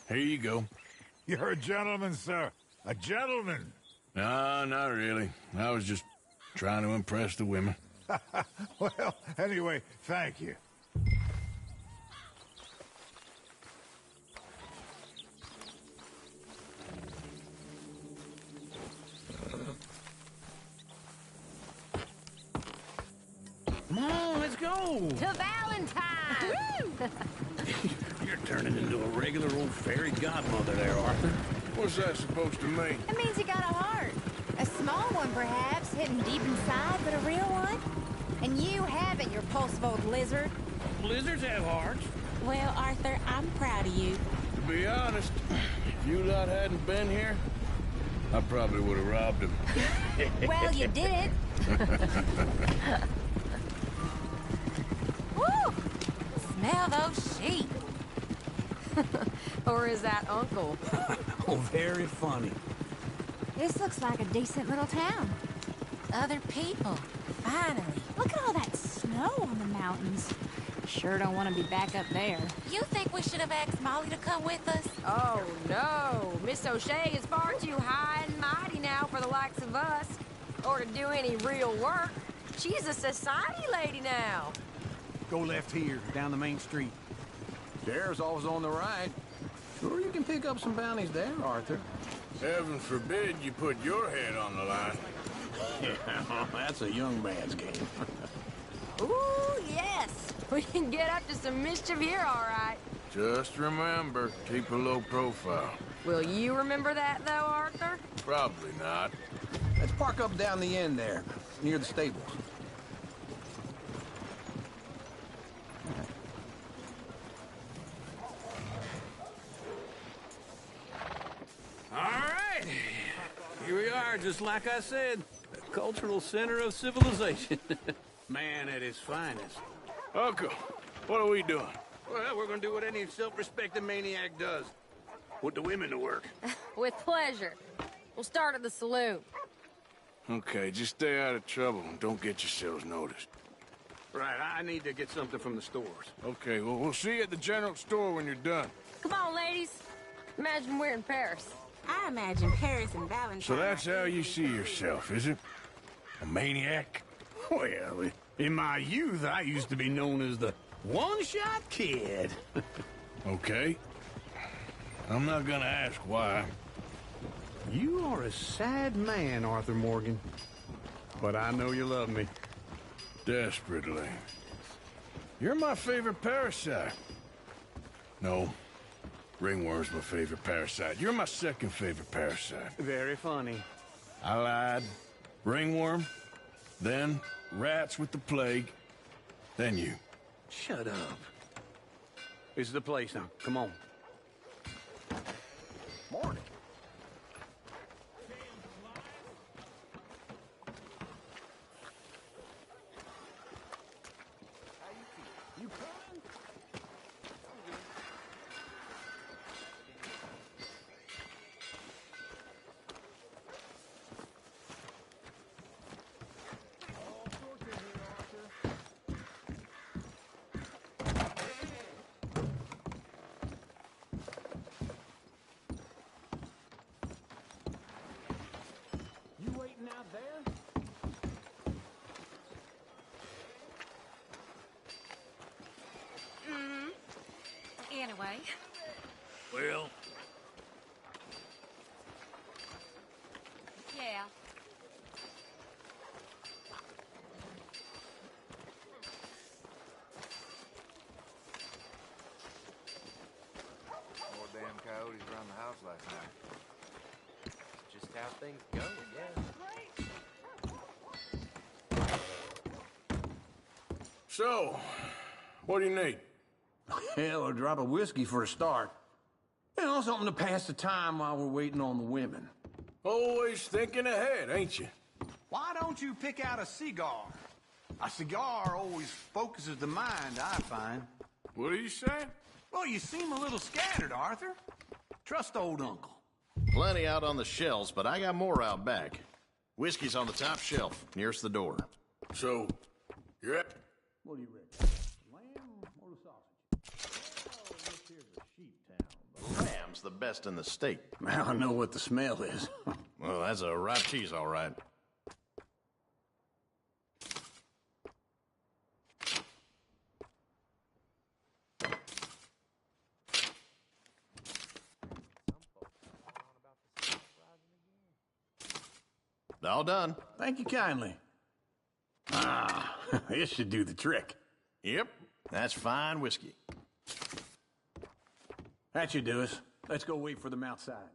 S2: Here you go.
S19: You're a gentleman, sir. A gentleman.
S2: No, not really. I was just trying to impress the women.
S19: Well, anyway, thank you.
S15: Come on, let's go.
S16: To Valentine!
S15: You're turning into a regular old fairy godmother there, Arthur.
S2: What's that supposed to mean?
S17: It means you got a heart. A small one, perhaps, hidden deep inside, but a real one. And you haven't, you repulsive old lizard.
S15: Lizards have hearts.
S18: Well, Arthur, I'm proud of you.
S2: To be honest, if you lot hadn't been here, I probably would have robbed him.
S17: Well, you did. Woo! Smell those sheep.
S14: Or is that Uncle?
S15: Oh, very funny.
S17: This looks like a decent little town. Other people, finally. Look at all that snow on the mountains.
S12: Sure don't want to be back up there.
S18: You think we should have asked Molly to come with us?
S12: Oh, no. Miss O'Shea is far too high and mighty now for the likes of us. Or to do any real work. She's a society lady now.
S3: Go left here, down the main street.
S15: Sheriff's always on the right. Sure you can pick up some bounties there, Arthur.
S2: Heaven forbid you put your head on the line.
S15: Yeah, that's a young man's game.
S12: Ooh, yes. We can get up to some mischief here, all right.
S2: Just remember, keep a low profile.
S12: Will you remember that, though, Arthur?
S2: Probably not.
S15: Let's park up down the end there, near the stables.
S11: All right. Here we are, just like I said. The cultural center of civilization. Man at his finest.
S2: Uncle, what are we doing?
S11: Well, we're gonna do what any self-respecting maniac does. Put the women to work.
S12: With pleasure. We'll start at the saloon.
S2: Okay, just stay out of trouble and don't get yourselves noticed.
S11: Right, I need to get something from the stores.
S2: Okay, well, we'll see you at the general store when you're done.
S12: Come on, ladies. Imagine we're in Paris.
S18: I imagine Paris and Valentine.
S2: So that's how you see yourself, is it? A maniac?
S3: Well, in my youth, I used to be known as the one-shot kid.
S2: Okay. I'm not gonna ask why.
S3: You are a sad man, Arthur Morgan. But I know you love me.
S2: Desperately. You're my favorite parasite. No. Ringworm's my favorite parasite. You're my second favorite parasite.
S3: Very funny.
S2: I lied. Ringworm, then rats with the plague, then you.
S3: Shut up. This is the place now. Come on.
S15: Morning.
S7: Anyway.
S11: Well,
S7: Yeah.
S10: More damn coyotes around the house last night. Just how things go, yeah.
S2: So, what do you need?
S15: Hell, a drop of whiskey for a start. You know, something to pass the time while we're waiting on the women.
S2: Always thinking ahead, ain't you?
S3: Why don't you pick out a cigar? A cigar always focuses the mind, I find.
S2: What are you saying?
S3: Well, you seem a little scattered, Arthur. Trust old uncle.
S20: Plenty out on the shelves, but I got more out back. Whiskey's on the top shelf, nearest the door.
S2: So, you're at...
S15: What do you reckon? Lamb or the sausage? Well, this here's a sheep town.
S20: The lamb's the best in the state.
S15: Now I know what the smell is.
S20: Well, that's a ripe cheese, all right. All done.
S15: Thank you kindly. Ah, this should do the trick.
S20: Yep, that's fine whiskey.
S15: That should do us. Let's go wait for them outside.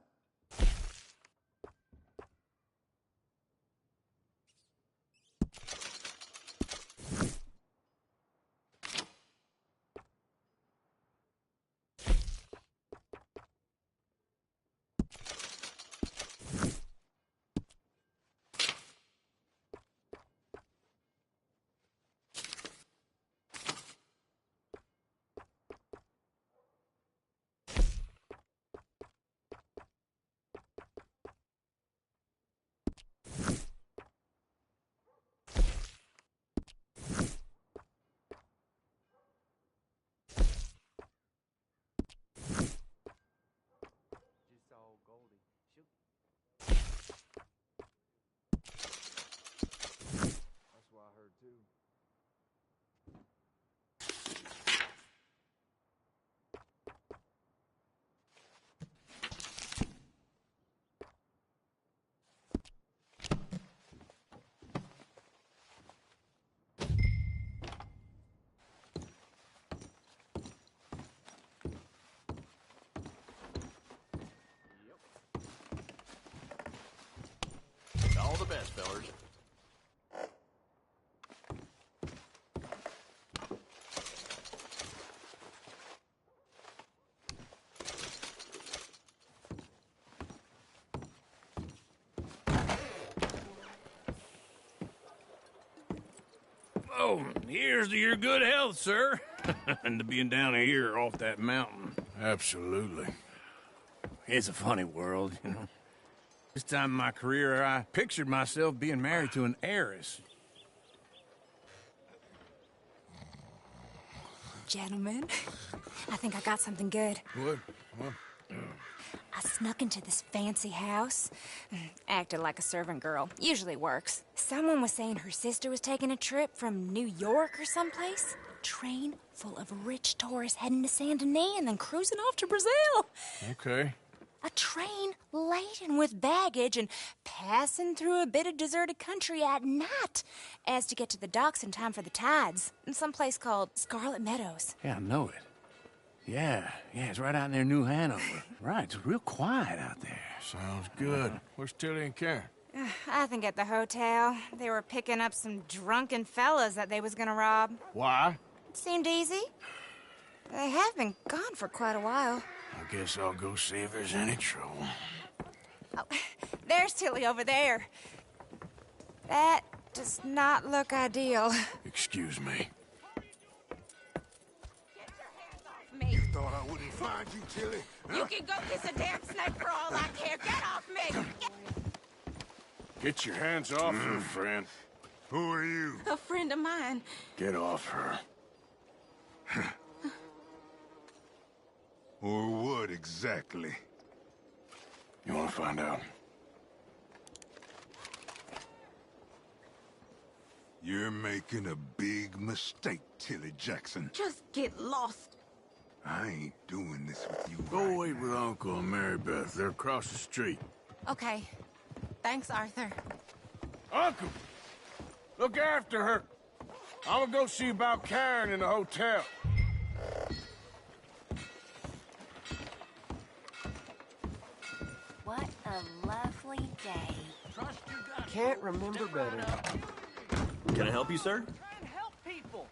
S20: the best, fellers.
S11: Oh, here's to your good health, sir. And to being down here off that mountain.
S2: Absolutely.
S11: It's a funny world, you know. This time in my career, I pictured myself being married to an heiress.
S21: Gentlemen, I think I got something good.
S2: What?
S21: I snuck into this fancy house. Acted like a servant girl. Usually works. Someone was saying her sister was taking a trip from New York or someplace. Train full of rich tourists heading to Saint Denis and then cruising off to Brazil.
S2: Okay.
S21: A train laden with baggage and passing through a bit of deserted country at night as to get to the docks in time for the tides in some place called Scarlet Meadows.
S11: Yeah, I know it. Yeah, it's right out near New Hanover. Right, it's real quiet out there.
S2: Sounds good. Where's Tilly and Karen?
S21: I think at the hotel. They were picking up some drunken fellas that they was gonna rob.
S2: Why?
S21: It seemed easy. They have been gone for quite a while.
S2: I guess I'll go see if there's any trouble.
S21: Oh, there's Tilly over there. That does not look ideal.
S2: Excuse me.
S21: You
S19: thought I wouldn't find you, Tilly?
S21: You can go kiss a damn snake for all I care. Get off me!
S2: Get your hands off her, friend.
S19: Who are you?
S18: A friend of mine.
S2: Get off her.
S19: Or what exactly?
S2: You want to find out?
S19: You're making a big mistake, Tilly Jackson.
S18: Just get lost.
S19: I ain't doing this with you.
S2: Go wait with Uncle and Mary Beth. They're across the street.
S18: Okay. Thanks, Arthur.
S2: Uncle! Look after her. I'm gonna go see about Karen in the hotel.
S21: What a lovely day.
S9: Can't remember better.
S22: Can I help you, sir?
S9: Help people.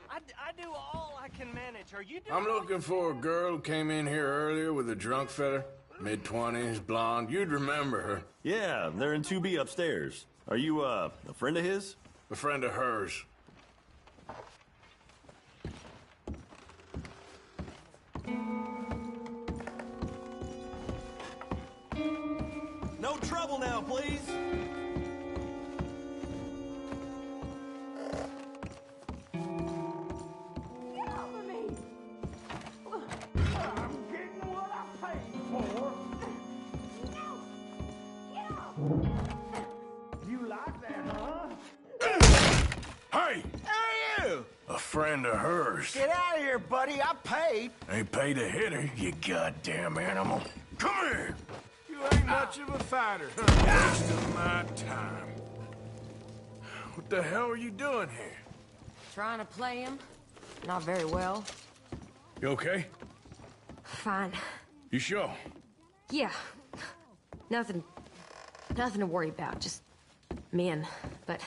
S9: I do all I can manage. Are you doing?
S2: I'm looking for a girl who came in here earlier with a drunk fella. Mid-20s, blonde. You'd remember her.
S22: Yeah, they're in 2B upstairs. Are you, a friend of his?
S2: A friend of hers.
S22: No trouble now, please.
S2: You like that, huh? Hey!
S8: Who are you?
S2: A friend of hers.
S8: Get out of here, buddy. I paid.
S2: Ain't paid to hit her, you goddamn animal. Come here!
S8: You ain't
S2: much of a fighter, huh? Wasting my time. What the hell are you doing here?
S12: Trying to play him. Not very well.
S2: You okay?
S12: Fine.
S2: You sure?
S12: Yeah. Nothing to worry about. Just men. But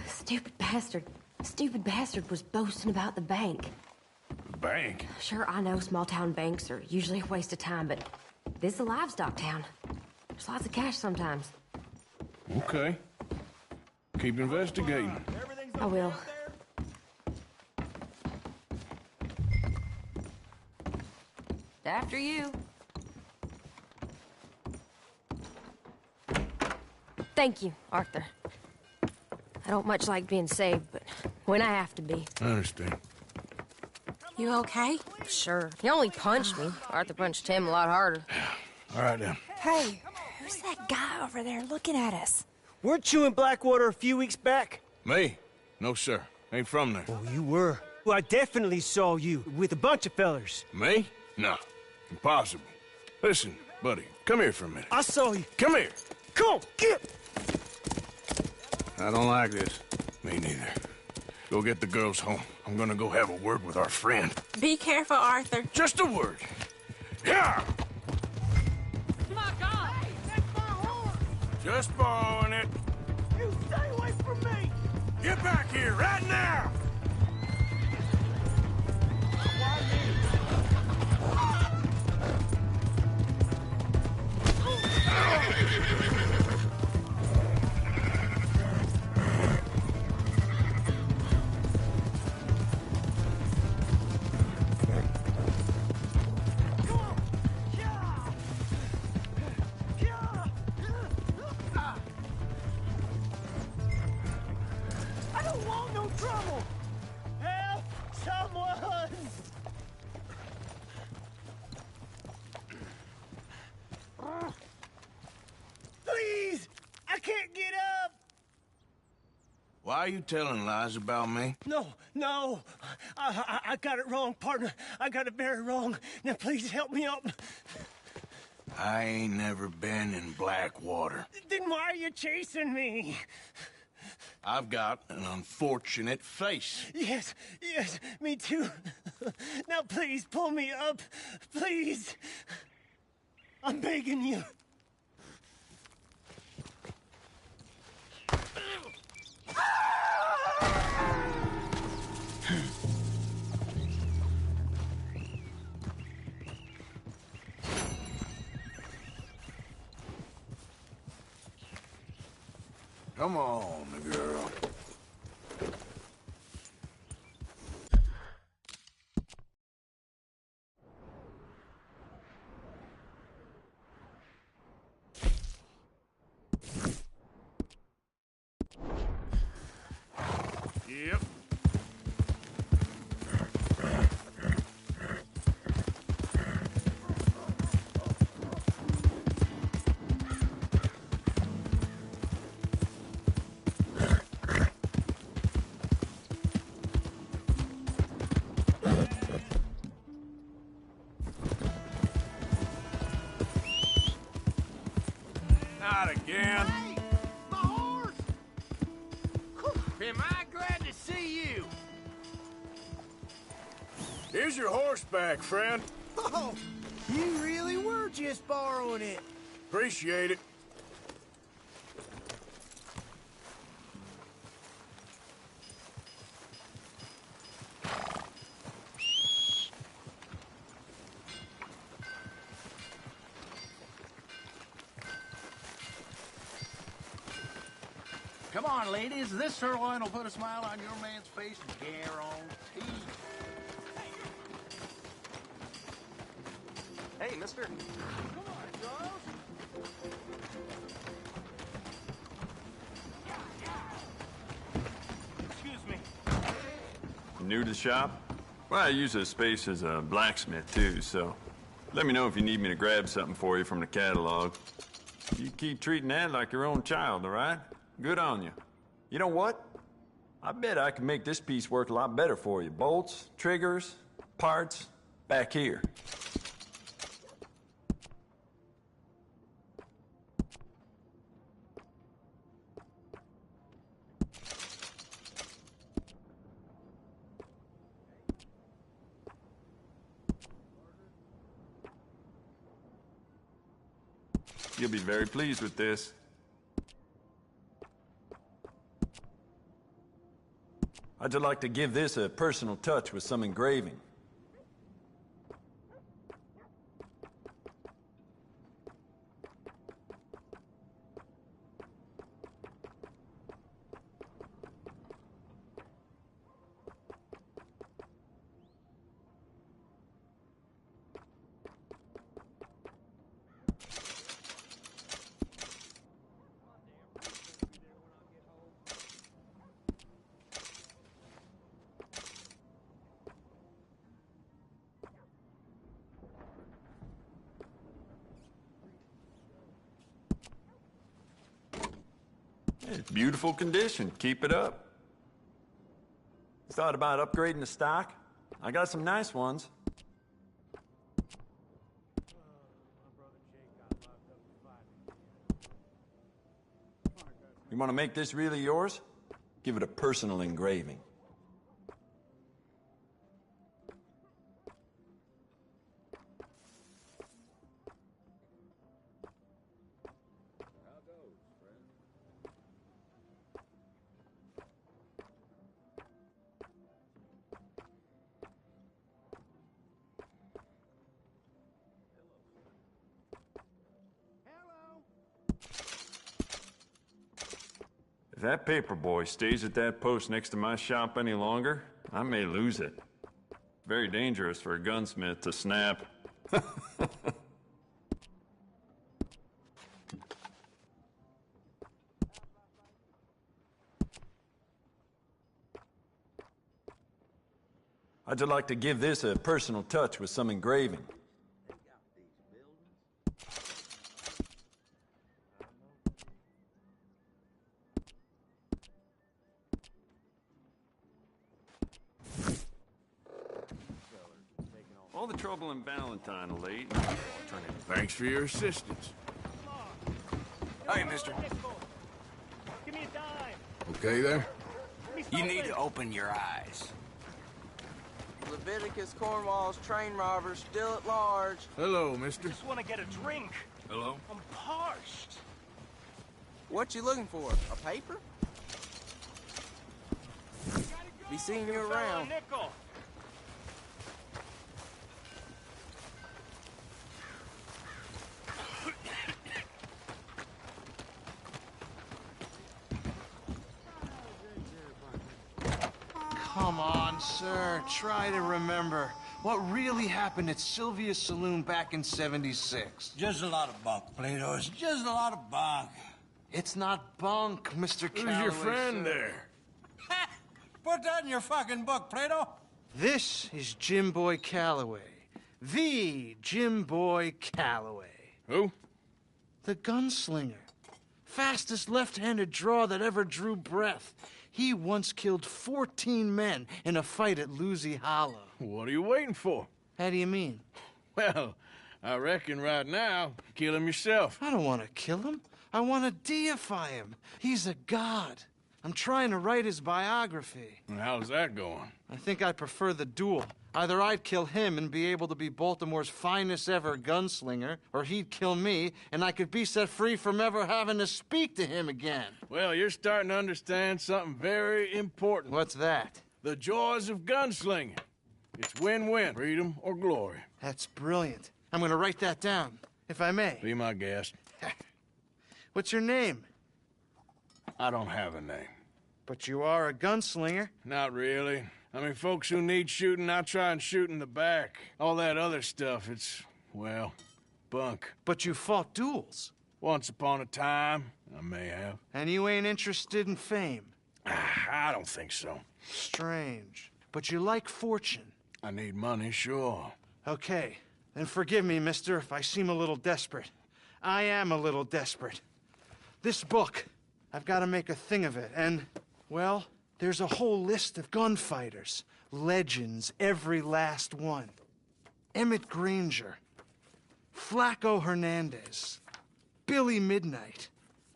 S12: stupid bastard was boasting about the bank.
S2: Bank?
S12: Sure, I know small town banks are usually a waste of time, but this is a livestock town. There's lots of cash sometimes.
S2: Okay. Keep investigating.
S12: I will. After you. Thank you, Arthur. I don't much like being saved, but when I have to be.
S2: I understand.
S12: You okay? Sure. He only punched me. Arthur punched him a lot harder.
S2: All right, then.
S21: Hey, who's that guy over there looking at us?
S9: Weren't you in Blackwater a few weeks back?
S2: Me? No, sir. Ain't from there.
S9: Oh, you were. Well, I definitely saw you with a bunch of fellers.
S2: Me? No. Impossible. Listen, buddy, come here for a minute.
S9: I saw you.
S2: Come here.
S9: Come on, get!
S2: I don't like this. Me neither. Go get the girls home. I'm gonna go have a word with our friend.
S18: Be careful, Arthur.
S2: Just a word. Yeah!
S21: My God! Hey, that's my horse!
S2: Just borrowing it.
S13: You stay away from me!
S2: Get back here, right now!
S13: I don't want no trouble! Help someone! Please! I can't get up!
S10: Why are you telling lies about me?
S13: No. I got it wrong, partner. I got it very wrong. Now please help me up.
S10: I ain't never been in Blackwater.
S13: Then why are you chasing me?
S10: I've got an unfortunate face.
S13: Yes, me too. Now please pull me up. Please. I'm begging you.
S2: Come on, girl. Yep. Not again.
S13: Hey, my horse! Am I glad to see you?
S2: Here's your horseback, friend.
S13: Oh, you really were just borrowing it.
S2: Appreciate it.
S15: Come on, ladies. This sirloin will put a smile on your man's face, guaranteed.
S4: Hey, mister.
S13: Come on, Charles. Excuse me.
S4: New to the shop? Well, I use this space as a blacksmith, too, so let me know if you need me to grab something for you from the catalog. You keep treating that like your own child, all right? Good on you. You know what? I bet I can make this piece work a lot better for you. Bolts, triggers, parts, back here. You'll be very pleased with this. I'd just like to give this a personal touch with some engraving. It's beautiful condition. Keep it up. Thought about upgrading the stock? I got some nice ones. You want to make this really yours? Give it a personal engraving. If that paper boy stays at that post next to my shop any longer, I may lose it. Very dangerous for a gunsmith to snap. I'd just like to give this a personal touch with some engraving. All the trouble in Valentine late.
S2: Thanks for your assistance.
S3: Hey, mister.
S13: Give me a dime.
S2: Okay there?
S3: You need to open your eyes.
S5: Leviticus Cornwall's train robber still at large.
S2: Hello, mister.
S13: Just want to get a drink.
S2: Hello?
S13: I'm parched.
S5: What you looking for? A paper? Be seeing you around.
S13: Nickel.
S10: Come on, sir. Try to remember what really happened at Sylvia's Saloon back in '76.
S8: Just a lot of bunk, Plato. It's just a lot of bunk.
S10: It's not bunk, Mr. Calloway.
S2: Who's your friend
S10: sir.
S2: there?
S8: Put that in your fucking book, Plato.
S10: This is Jim Boy Calloway. The Jim Boy Calloway.
S2: Who?
S10: The gunslinger. Fastest left-handed draw that ever drew breath. He once killed 14 men in a fight at Lucy Hollow.
S2: What are you waiting for?
S10: How do you mean?
S2: Well, I reckon right now, kill him yourself.
S10: I don't want to kill him. I want to deify him. He's a god. I'm trying to write his biography.
S2: And how's that going?
S10: I think I prefer the duel. Either I'd kill him and be able to be Baltimore's finest ever gunslinger, or he'd kill me and I could be set free from ever having to speak to him again.
S2: Well, you're starting to understand something very important.
S10: What's that?
S2: The joys of gunslinging. It's win-win, freedom or glory.
S10: That's brilliant. I'm going to write that down, if I may.
S2: Be my guest.
S10: What's your name?
S2: I don't have a name.
S10: But you are a gunslinger.
S2: Not really. I mean, folks who need shooting, I try and shoot in the back. All that other stuff, it's, well, bunk.
S10: But you fought duels.
S2: Once upon a time, I may have.
S10: And you ain't interested in fame.
S2: I don't think so.
S10: Strange. But you like fortune.
S2: I need money, sure.
S10: Okay. Then forgive me, mister, if I seem a little desperate. I am a little desperate. This book, I've got to make a thing of it, and, well, there's a whole list of gunfighters. Legends, every last one. Emmett Granger. Flaco Hernandez. Billy Midnight.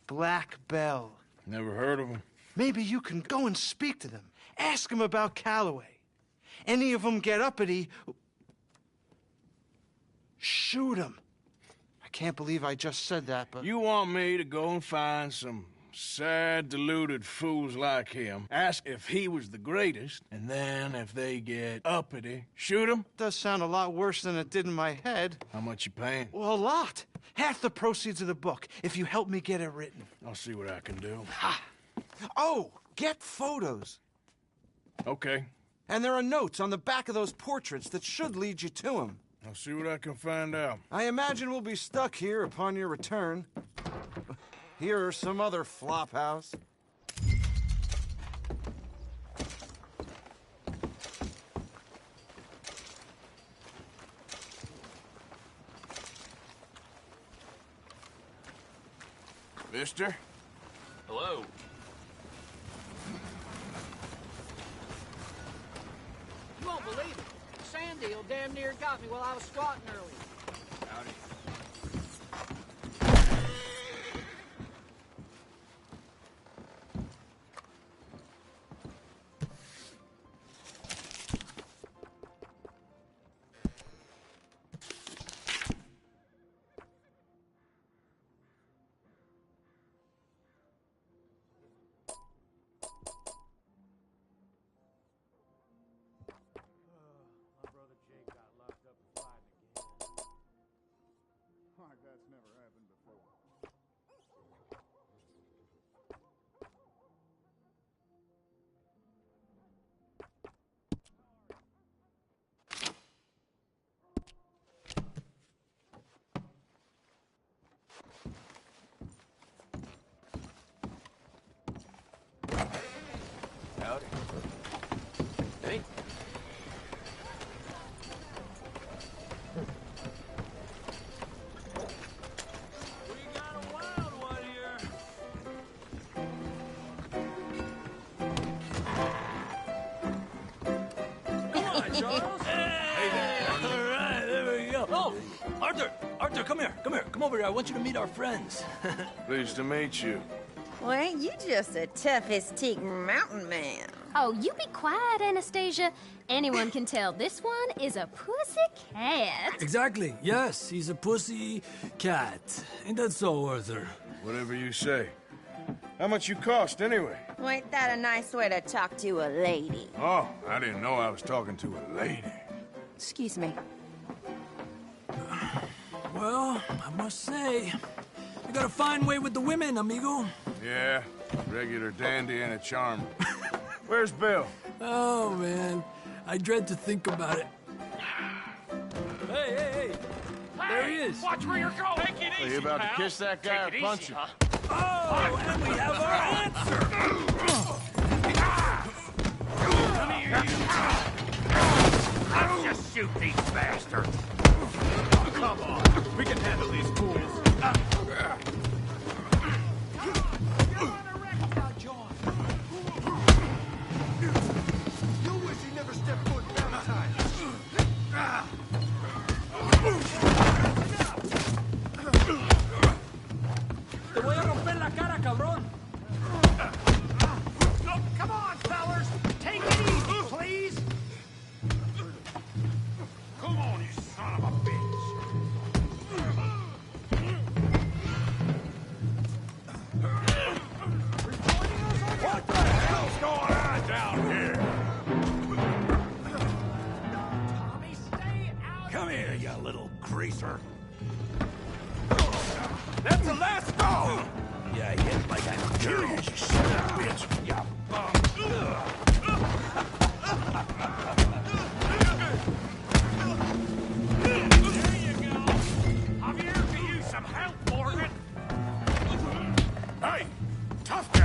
S10: Black Bell.
S2: Never heard of them.
S10: Maybe you can go and speak to them. Ask them about Calloway. Any of them get uppity, shoot them. I can't believe I just said that, but...
S2: You want me to go and find some sad, deluded fools like him, ask if he was the greatest, and then if they get uppity, shoot him?
S10: Does sound a lot worse than it did in my head.
S2: How much you paying?
S10: Well, a lot. Half the proceeds of the book, if you help me get it written.
S2: I'll see what I can do.
S10: Ha! Oh, get photos.
S2: Okay.
S10: And there are notes on the back of those portraits that should lead you to him.
S2: I'll see what I can find out.
S10: I imagine we'll be stuck here upon your return. Here or some other flophouse.
S2: Mister?
S4: Hello.
S6: You won't believe it. Sand eel damn near got me while I was squatting earlier.
S4: Howdy.
S11: Arthur! Arthur, come here. Come here. Come over here. I want you to meet our friends.
S2: Pleased to meet you.
S12: Well, ain't you just a toughest-teak mountain man?
S1: Oh, you be quiet, Anastasia. Anyone can tell this one is a pussy cat.
S11: Exactly. Yes, he's a pussy cat. Ain't that so, Arthur?
S2: Whatever you say. How much you cost, anyway?
S12: Well, ain't that a nice way to talk to a lady?
S2: Oh, I didn't know I was talking to a lady.
S12: Excuse me.
S11: Well, I must say, you got a fine way with the women, amigo.
S2: Yeah, regular dandy and a charmer. Where's Bill?
S11: Oh, man. I dread to think about it. Hey! There he is.
S16: Watch where you're going. Take it easy,
S20: Are you about
S16: pal.
S20: to kiss that guy or punch him?
S11: Oh, and we have our answer.
S16: Come here, you. Let's just shoot these bastards.
S20: Come on. We can handle these fools.
S16: You wish he never stepped foot Valentine.
S11: Te voy a romper la cara, cabrón.
S16: Oh, come on, fellas. Take it easy, please. Come on, you son of a bitch. What the hell's going on down here? Tommy, stay out. Come here, you little greaser. That's the last go! Yeah, hit like a girl, you son of a bitch. Yeah. There you go. I'm here to use some help, Morgan. Hey, tough guy.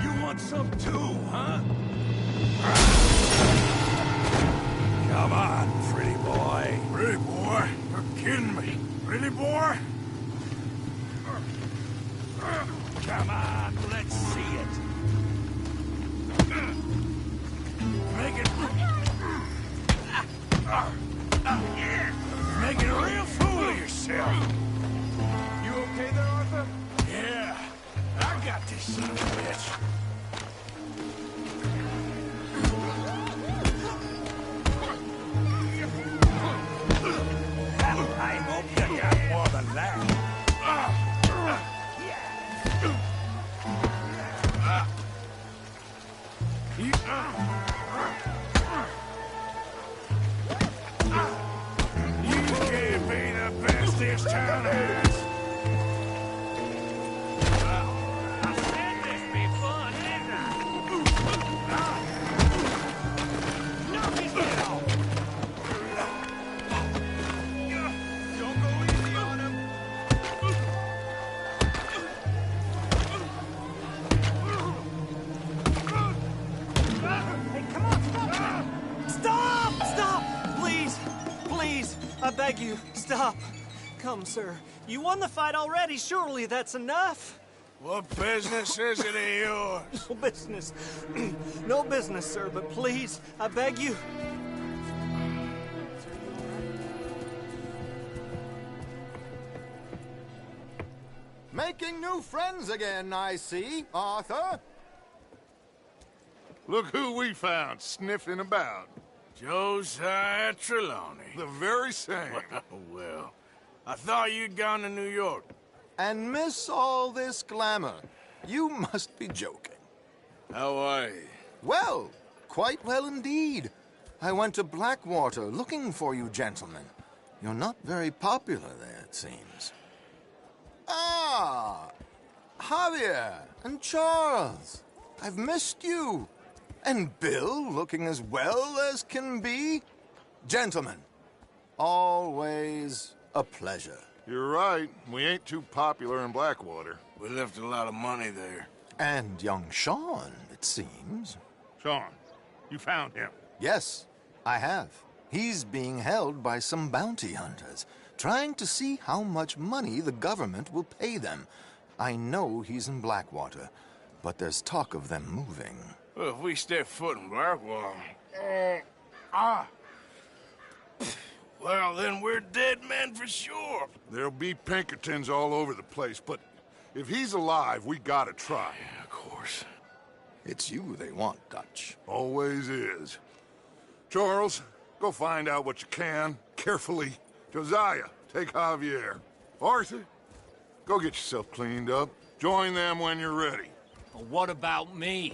S16: You want some too, huh? Come on, pretty boy. Pretty boy? You're kidding me. Pretty boy? Come on, let's see it. Make it... Making a real fool of yourself. You okay there, Arthur? Yeah. I got this son of a bitch. I hope you got more than that. You can't be the best this town has. I said this be fun, didn't I? Knock his head off. Don't go easy on him.
S13: Hey, come on, stop! Stop! Stop! Please! Please! I beg you, stop. Come, sir. You won the fight already. Surely that's enough.
S2: What business is it of yours?
S13: No business. No business, sir, but please, I beg you.
S23: Making new friends again, I see, Arthur.
S19: Look who we found sniffing about.
S2: Josiah Trelawney.
S19: The very same.
S2: Well, I thought you'd gone to New York.
S23: And miss all this glamour. You must be joking.
S2: How are you?
S23: Well, quite well indeed. I went to Blackwater looking for you gentlemen. You're not very popular there, it seems. Ah, Javier and Charles. I've missed you. And Bill looking as well as can be. Gentlemen, always a pleasure.
S19: You're right. We ain't too popular in Blackwater.
S2: We left a lot of money there.
S23: And young Sean, it seems.
S19: Sean, you found him?
S23: Yes, I have. He's being held by some bounty hunters, trying to see how much money the government will pay them. I know he's in Blackwater, but there's talk of them moving.
S2: Well, if we step foot in Blackwater... Well, then we're dead men for sure.
S19: There'll be Pinkertons all over the place, but if he's alive, we gotta try.
S2: Yeah, of course.
S23: It's you they want, Dutch.
S19: Always is. Charles, go find out what you can, carefully. Josiah, take Javier. Arthur, go get yourself cleaned up. Join them when you're ready.
S11: Well, what about me?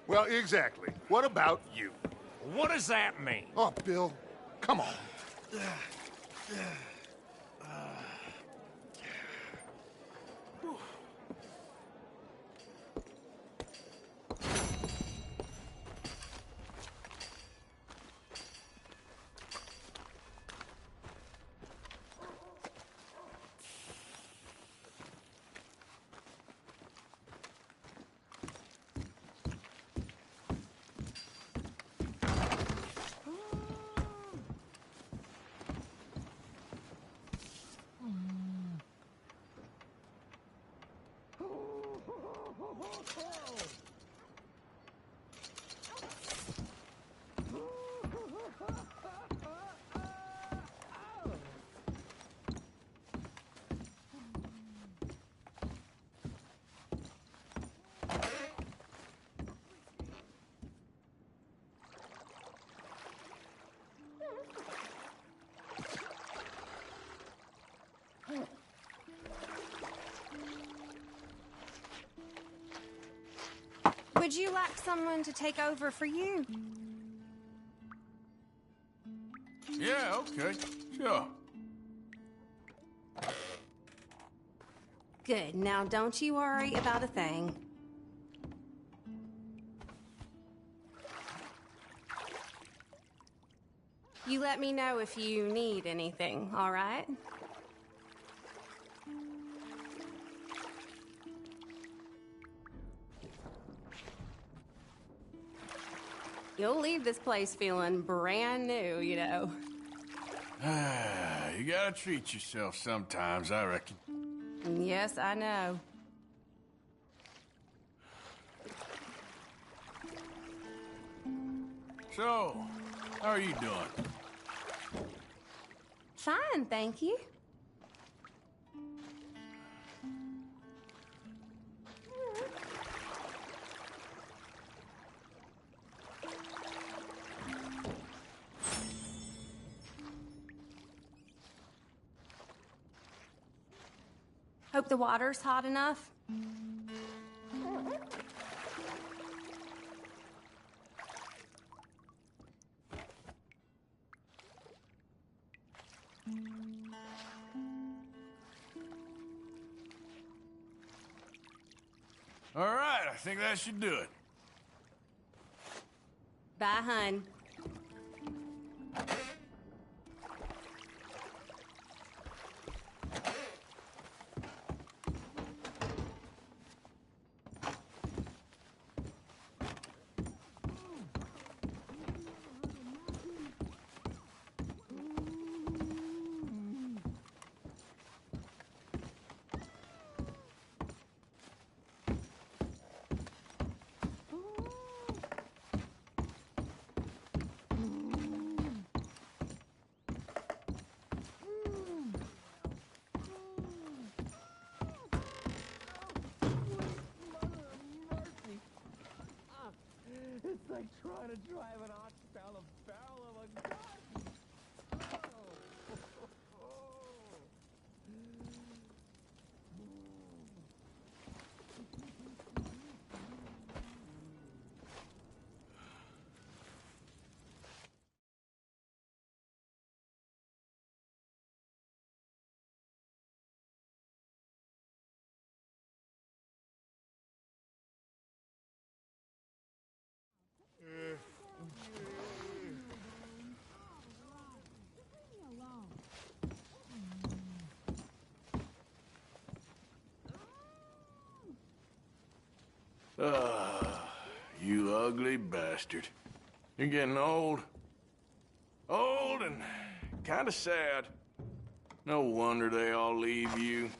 S19: Well, exactly. What about you?
S11: What does that mean?
S19: Oh, Bill, come on.
S21: Would you like someone to take over for you?
S2: Yeah, okay. Sure.
S21: Good. Now don't you worry about a thing. You let me know if you need anything, all right? You'll leave this place feeling brand new, you know.
S2: You gotta treat yourself sometimes, I reckon.
S21: Yes, I know.
S2: So, how are you doing?
S21: Fine, thank you. Hope the water's hot enough.
S2: All right, I think that should do it.
S21: Bye, hun.
S6: It's like trying to drive an ox down a barrel of a gun.
S2: You ugly bastard. You're getting old. Old and kind of sad. No wonder they all leave you.